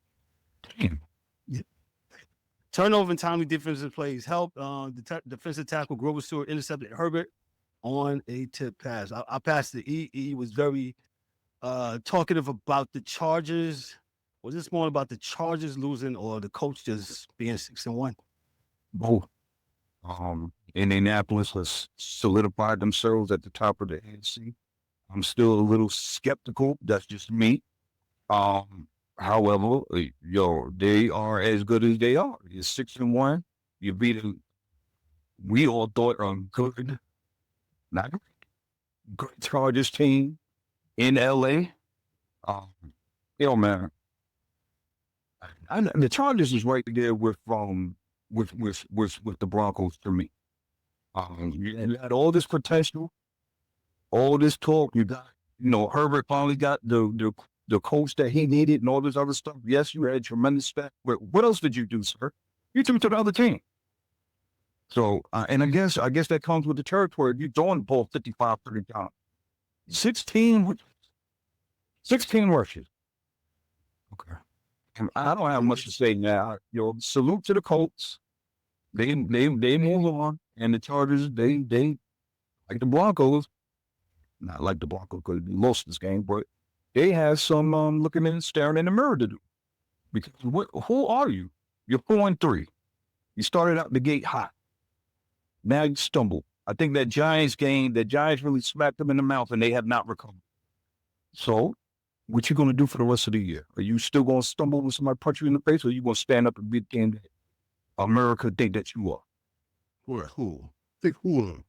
Damn. Yeah. Turnover and timely defensive plays helped. Defensive tackle Grover Stewart intercepted Herbert on a tip pass. I passed the E. E was very talkative about the Chargers. Was this more about the Chargers losing or the Colts just being 6-1? Both. Indianapolis has solidified themselves at the top of the NFC. I'm still a little skeptical. That's just me. However, they are as good as they are. You're 6-1. You beat a, we all thought good, not good Chargers team in LA. Man, the Chargers is right there with the Broncos to me. You had all this potential, all this talk. You got, Herbert finally got the coach that he needed and all this other stuff. Yes, you had tremendous stat, but what else did you do, sir? You took it to the other team. So, and I guess that comes with the territory. You're throwing the ball 55, 30 times. 16 rushes. Okay. And I don't have much to say now. Salute to the Colts. They move on, and the Chargers, they like the Broncos, not like the Broncos because they lost this game, but they have some looking and staring in the mirror to do. Because who are you? You're 4-3. You started out the gate hot. Now you stumble. I think that Giants game, the Giants really smacked them in the mouth, and they have not recovered. So, what you going to do for the rest of the year? Are you still going to stumble when somebody punch you in the face, or are you going to stand up and beat the game that America think that you are? Who? Think who?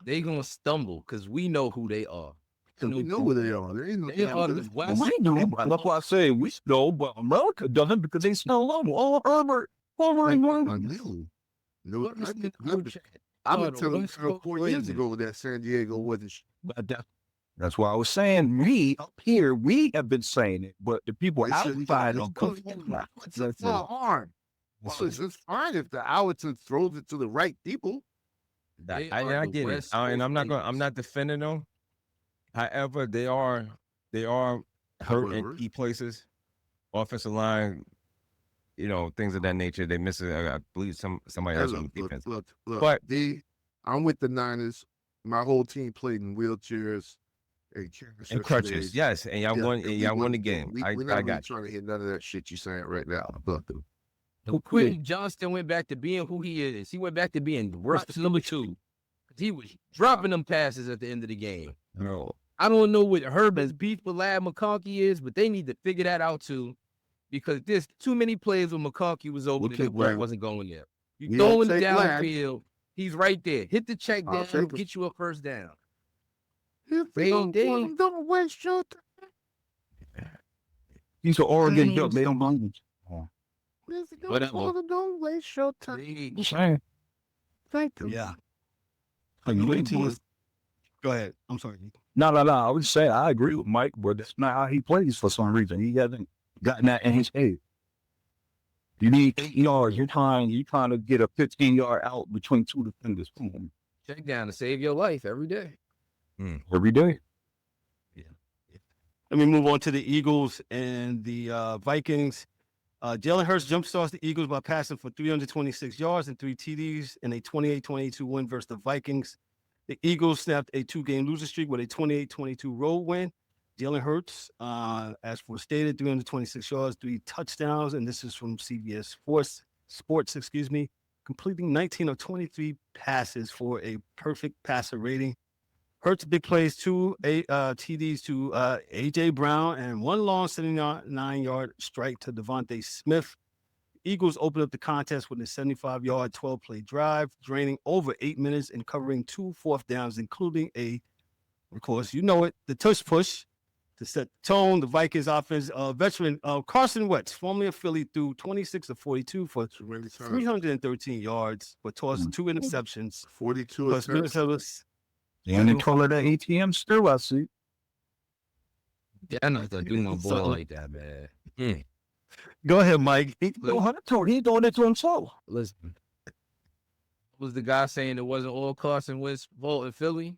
They gonna stumble because we know who they are. We know who they are. They are the West. That's why I say we know, but America doesn't because they smell love. Oh, Herbert. I've been telling you 4 years ago that San Diego wasn't. That's why I was saying, me up here, we have been saying it, but the people outside don't come. It's not hard. Well, it's fine if the Allerton throws it to the right people. I get it, and I'm not defending them. However, they are hurt in key places, offensive line, things of that nature. They miss it. I believe somebody else on the defense. Look. But I'm with the Niners. My whole team played in wheelchairs and crutches. Yes, and y'all won the game. We're not really trying to hit none of that shit you're saying right now. Quentin Johnston went back to being who he is. He went back to being rushed number 2. He was dropping them passes at the end of the game. No. I don't know what Herbert's beef with Lad McConkey is, but they need to figure that out too, because there's too many plays when McConkey was over there that wasn't going there. You throw him downfield, he's right there. Hit the check down, get you a first down. Don't waste your time. He's an Oregon Duck. They don't mind him. Whatever. Don't waste your time. Saying. Thank you. Yeah. Like, wait till- Go ahead. I'm sorry. No. I would say I agree with Mike, but that's not how he plays for some reason. He hasn't gotten that in his head. You need 8 yards. You're trying to get a 15-yard out between two defenders. Come on. Check down to save your life every day. Every day. Let me move on to the Eagles and the Vikings. Jalen Hurts jumpstarts the Eagles by passing for 326 yards and 3 TDs in a 28-22 win versus the Vikings. The Eagles snapped a 2-game losing streak with a 28-22 road win. Jalen Hurts, as for stated, 326 yards, 3 touchdowns, and this is from CBS Sports, completing 19 of 23 passes for a perfect passer rating. Hurts big plays, 2 TDs to A.J. Brown and 1 long 79-yard strike to Devontae Smith. Eagles opened up the contest with a 75-yard, 12-play drive, draining over 8 minutes and covering 2 fourth downs, including of course, you know it, the tush push to set the tone. The Vikings offense, veteran Carson Wentz, formerly of Philly, threw 26 of 42 for 313 yards, but tossed 2 interceptions. 42 Plus attempts. And they call it an ATM still, I see. Yeah, I'm not gonna do my boy like that, man. Go ahead, Mike. He's doing it to himself. Listen, was the guy saying it wasn't all Carson Wentz fault in Philly?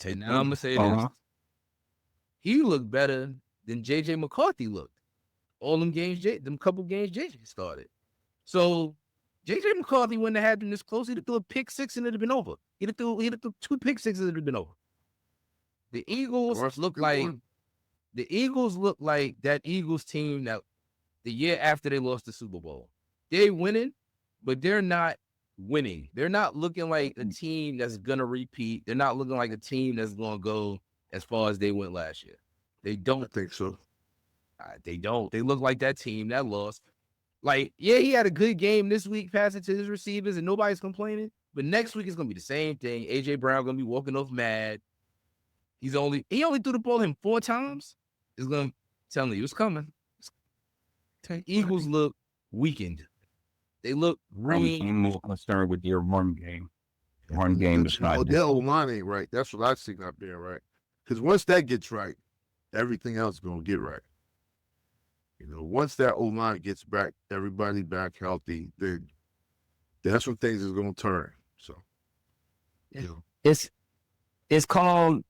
And now I'm gonna say this: he looked better than JJ McCarthy looked. All them games, them couple games JJ started. So JJ McCarthy wouldn't have had them this close. He'd have threw a pick 6 and it'd have been over. He'd have threw 2 pick 6s and it'd have been over. The Eagles look like that Eagles team that the year after they lost the Super Bowl. They're winning, but they're not winning. They're not looking like a team that's gonna repeat. They're not looking like a team that's gonna go as far as they went last year. They don't. I think so. They don't. They look like that team that lost. Like, yeah, he had a good game this week passing to his receivers and nobody's complaining. But next week it's gonna be the same thing. A.J. Brown gonna be walking off mad. He only threw the ball him 4 times. It's gonna tell you it's coming. Eagles look weakened. They look I'm more concerned with their run game. Run game is not. Their O-line ain't right. That's what I see up there, right? Because once that gets right, everything else is gonna get right. You know, once that O-line gets back, everybody back healthy, then that's when things is gonna turn. So, you know. It's called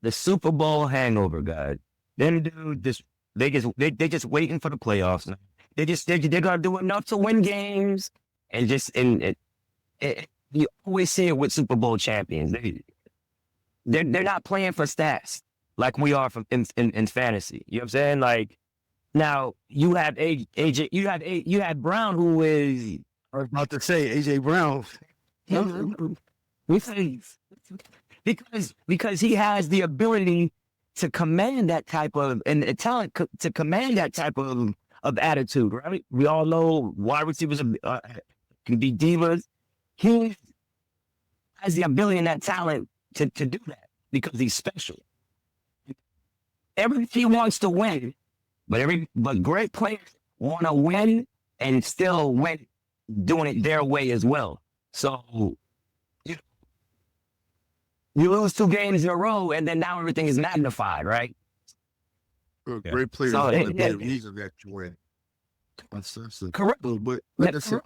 the Super Bowl hangover, guys. Them dudes they just waiting for the playoffs now. They're gonna do enough to win games and you always see it with Super Bowl champions. They're not playing for stats like we are in fantasy. You know what I'm saying? Like now you have AJ, you had Brown, who is I was about to say AJ Brown. Because he has the ability to command that type of and the talent to command that type of attitude, right? We all know wide receivers can be divas. He has the ability and that talent to do that because he's special. Every team wants to win, but great players want to win and still win, doing it their way as well. So you lose 2 games in a row, and then now everything is magnified, right? Great players So, are the reason that you win. That's correct. But like I said,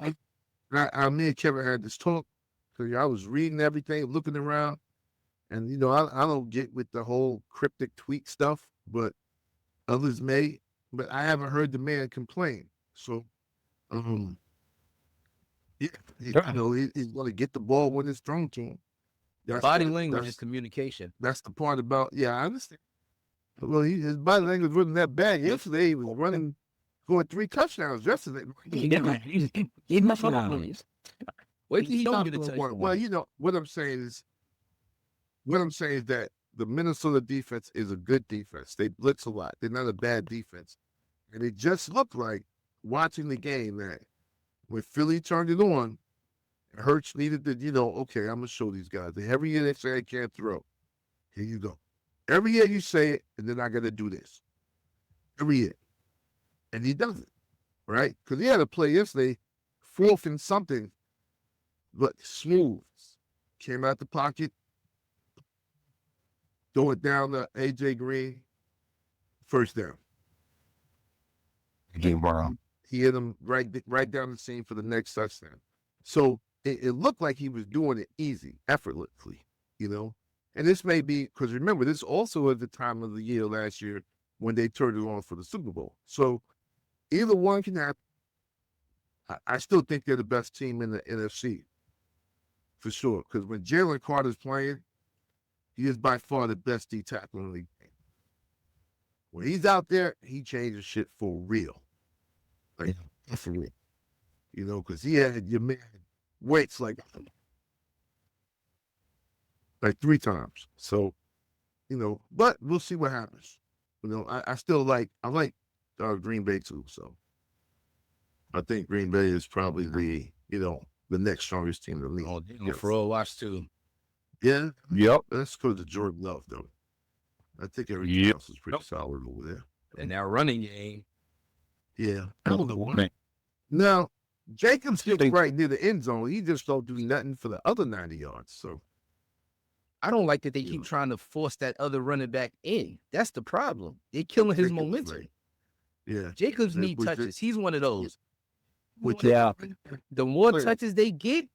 me and Kevin had this talk. So I was reading everything, looking around, and you know, I don't get with the whole cryptic tweet stuff, but others may. But I haven't heard the man complain. So, yeah, you know, he's going to get the ball when it's thrown to him. Body language is communication. That's the part about, I understand. Well, his body language wasn't that bad. Yesterday, he was running, going 3 touchdowns yesterday. He's messing up. Wait till he don't get a touchdown. Well, you know, what I'm saying is that the Minnesota defense is a good defense. They blitz a lot. They're not a bad defense. And it just looked like, watching the game, that when Philly turned it on, Hurts needed to, okay, I'm going to show these guys. Every year they say I can't throw. Here you go. Every year you say it, and then I got to do this. Every year. and he doesn't, right? Because he had a play yesterday, 4th and something, but smooth. Came out the pocket, throw it down to A.J. Green, first down. Game around. He hit him right down the seam for the next touchdown. So it looked like he was doing it easy, effortlessly, you know? And this may be, because remember, this also at the time of the year last year when they turned it on for the Super Bowl. So either one can happen. I still think they're the best team in the NFC, for sure. Because when Jalen Carter's playing, he is by far the best D tackle in the league. When he's out there, he changes shit for real. Like, for real. You know, because he had your man weights like 3 times. So, you know, but we'll see what happens. You know, I like Green Bay too. So I think Green Bay is probably the next strongest team in the league. Oh, damn, for all watch too. Yeah. Yep. That's because of Jordan Love, though. I think everything else is pretty solid over there. And that running game. Yeah. I don't know. Now, Jacobs gets right near the end zone. He just don't do nothing for the other 90 yards. So I don't like that they keep trying to force that other running back in. That's the problem. They're killing his momentum. Yeah. Jacobs need touches. He's one of those. Yeah. The more touches they get,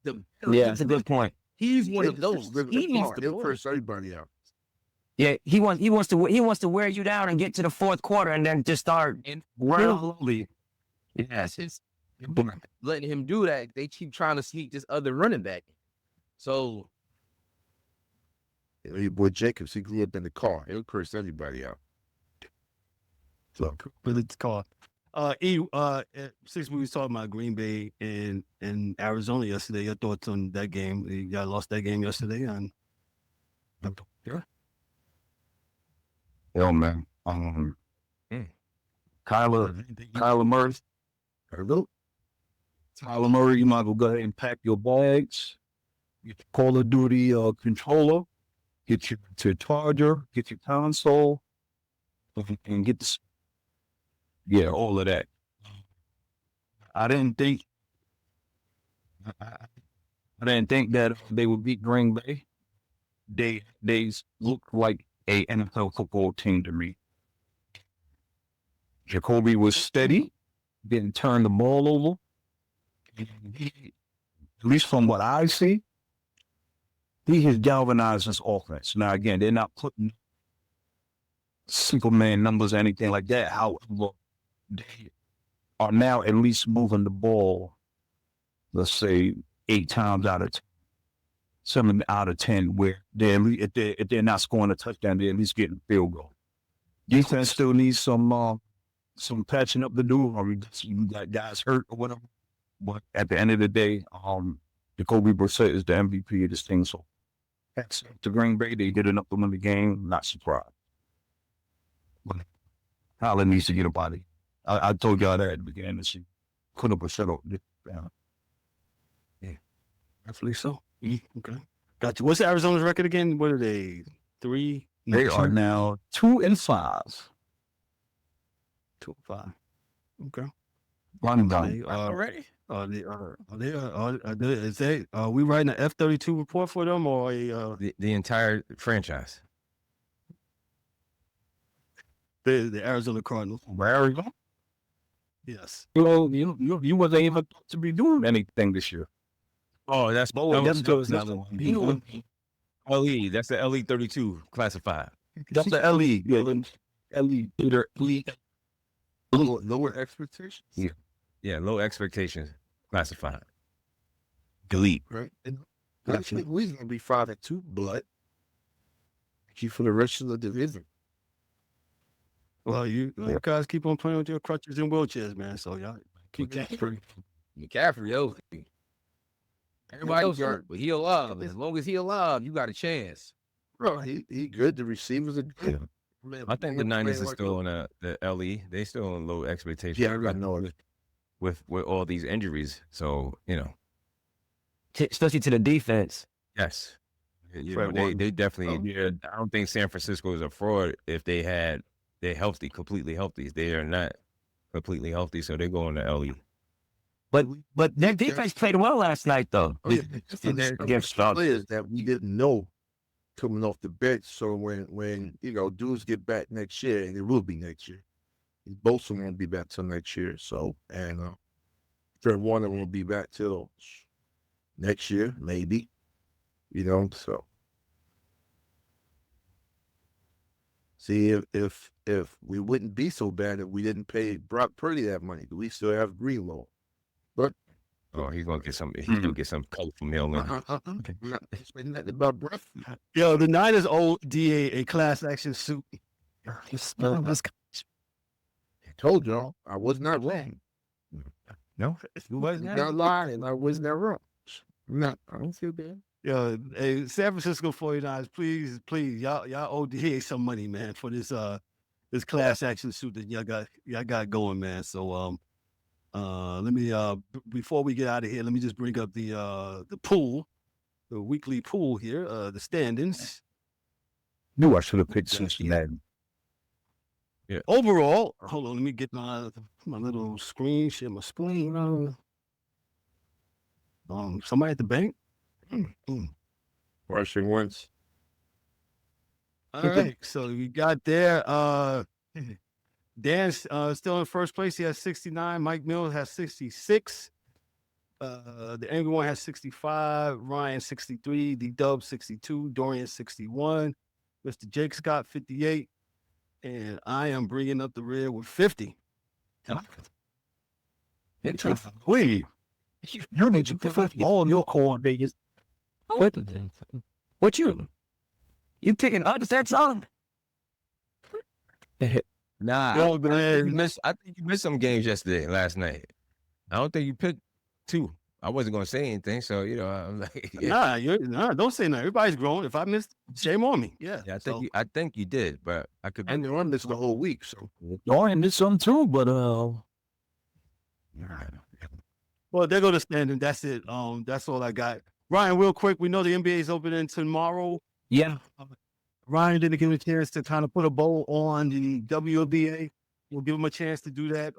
the Yeah, that's a good point. He's one of those. He needs to He'll curse everybody out. Yeah, he wants to wear you down and get to the 4th quarter and then just start slowly. Yes, it's letting him do that. They keep trying to sneak this other running back. So Your boy Jacobs, he grew up in the car. He'll curse everybody out. So Really, it's called. Since we was talking about Green Bay and Arizona yesterday, your thoughts on that game? Y'all lost that game yesterday, and Yo, man. Kyler Murray. Tyler Murray, you might go ahead and pack your bags. Get your Call of Duty controller. Get your charger. Get your console. And get this. Yeah, all of that. I didn't think that they would beat Green Bay. They looked like a NFL football team to me. Jacoby was steady, didn't turn the ball over. At least from what I see, he has galvanized this offense. Now, again, they're not putting Superman numbers or anything like that. However, they are now at least moving the ball, let's say 8 times out of 10, 7 out of 10, where if they're not scoring a touchdown, they're at least getting a field goal. Defense still needs some patching up to do, or you got guys hurt or whatever. But at the end of the day, Jacoby Brissett is the MVP of this thing. So hats off to Green Bay. They did enough to win the game. Not surprised. But Holland needs to get a body. I told y'all that at the beginning. That she put up a shuttle. yeah, definitely so. Okay, got you. What's Arizona's record again? What are they? 3. They are now 2-5. 2-5. Okay. Running down. They already? Are we writing an F-32 report for them or The entire franchise. the Arizona Cardinals? Where are you going? Yes. You wasn't even to be doing anything this year. Oh, that's another one. LE. That's the LE 32 classified. That's the LE. Yeah, LE. lower expectations. Yeah, low expectations classified. Delete. Right. And I think we're gonna be 5-2, but keep for the rest of the division. Well, you guys keep on playing with your crutches and wheelchairs, man. So y'all keep McCaffrey, yo. Everybody else hurt, but he alive. As long as he alive, you got a chance. Bro, he good. The receivers are good. Man, I think the Niners are still on the LE. They still on low expectations. Yeah, I know it. With all these injuries. So, especially to the defense. yes. They definitely, I don't think San Francisco is a fraud if they're completely healthy. They are not. completely healthy, so they're going to LE. But their defense played well last night, though. Oh, yeah. Against Charlotte. Players that we didn't know coming off the bench. So when dudes get back next year, and it will be next year, both of them won't be back till next year. So third one of them will be back till next year, maybe. So see if we wouldn't be so bad if we didn't pay Brock Purdy that money. We still have Greenlaw. But he's gonna get some. He's gonna get some colorful mail in. okay. Nothing about breath. Yo, the Niners owe DA a class action suit. I told y'all I was not wrong. No, You was not lying. I was not wrong. I don't feel bad. Yo, hey, San Francisco 49ers, please, y'all owe DA some money, man, for this class action suit that y'all got going, man. So let me before we get out of here, let me just bring up the pool, the weekly pool here, the standings. Knew I should have picked Cincinnati. Yeah. Overall, hold on, let me get my little screen, share my screen. Somebody at the bank? Rushing once. All right, so we got there. Dan's still in first place. He has 69. Mike Mills has 66. The Angry One has 65. Ryan 63. D-Dub 62. Dorian 61. Mr. Jake Scott 58. And I am bringing up the rear with 50. Please. You need to put all your corn, Vegas. What you picking upsets on? Nah, Yo, man. I think you missed some games last night. I don't think you picked 2. I wasn't gonna say anything, so I'm like, yeah. Nah, don't say nothing. Everybody's grown. If I missed, shame on me. Yeah. I think you did, but I could. And they're on this the whole week, so Dorian did some too, but Well, there go the standing. That's it. That's all I got. Ryan, real quick, we know the NBA is opening tomorrow. Yeah. Ryan didn't give him a chance to kind of put a bow on the WNBA. We'll give him a chance to do that.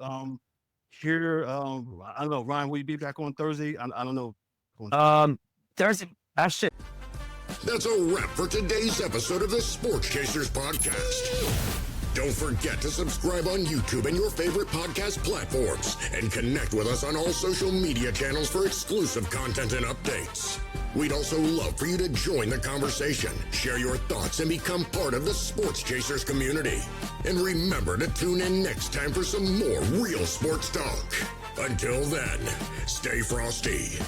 Here, I don't know, Ryan, will you be back on Thursday? I don't know. Thursday. That's it. That's a wrap for today's episode of the Sports Chasers podcast. Don't forget to subscribe on YouTube and your favorite podcast platforms and connect with us on all social media channels for exclusive content and updates. We'd also love for you to join the conversation, share your thoughts, and become part of the Sports Chasers community. And remember to tune in next time for some more real sports talk. Until then, stay frosty.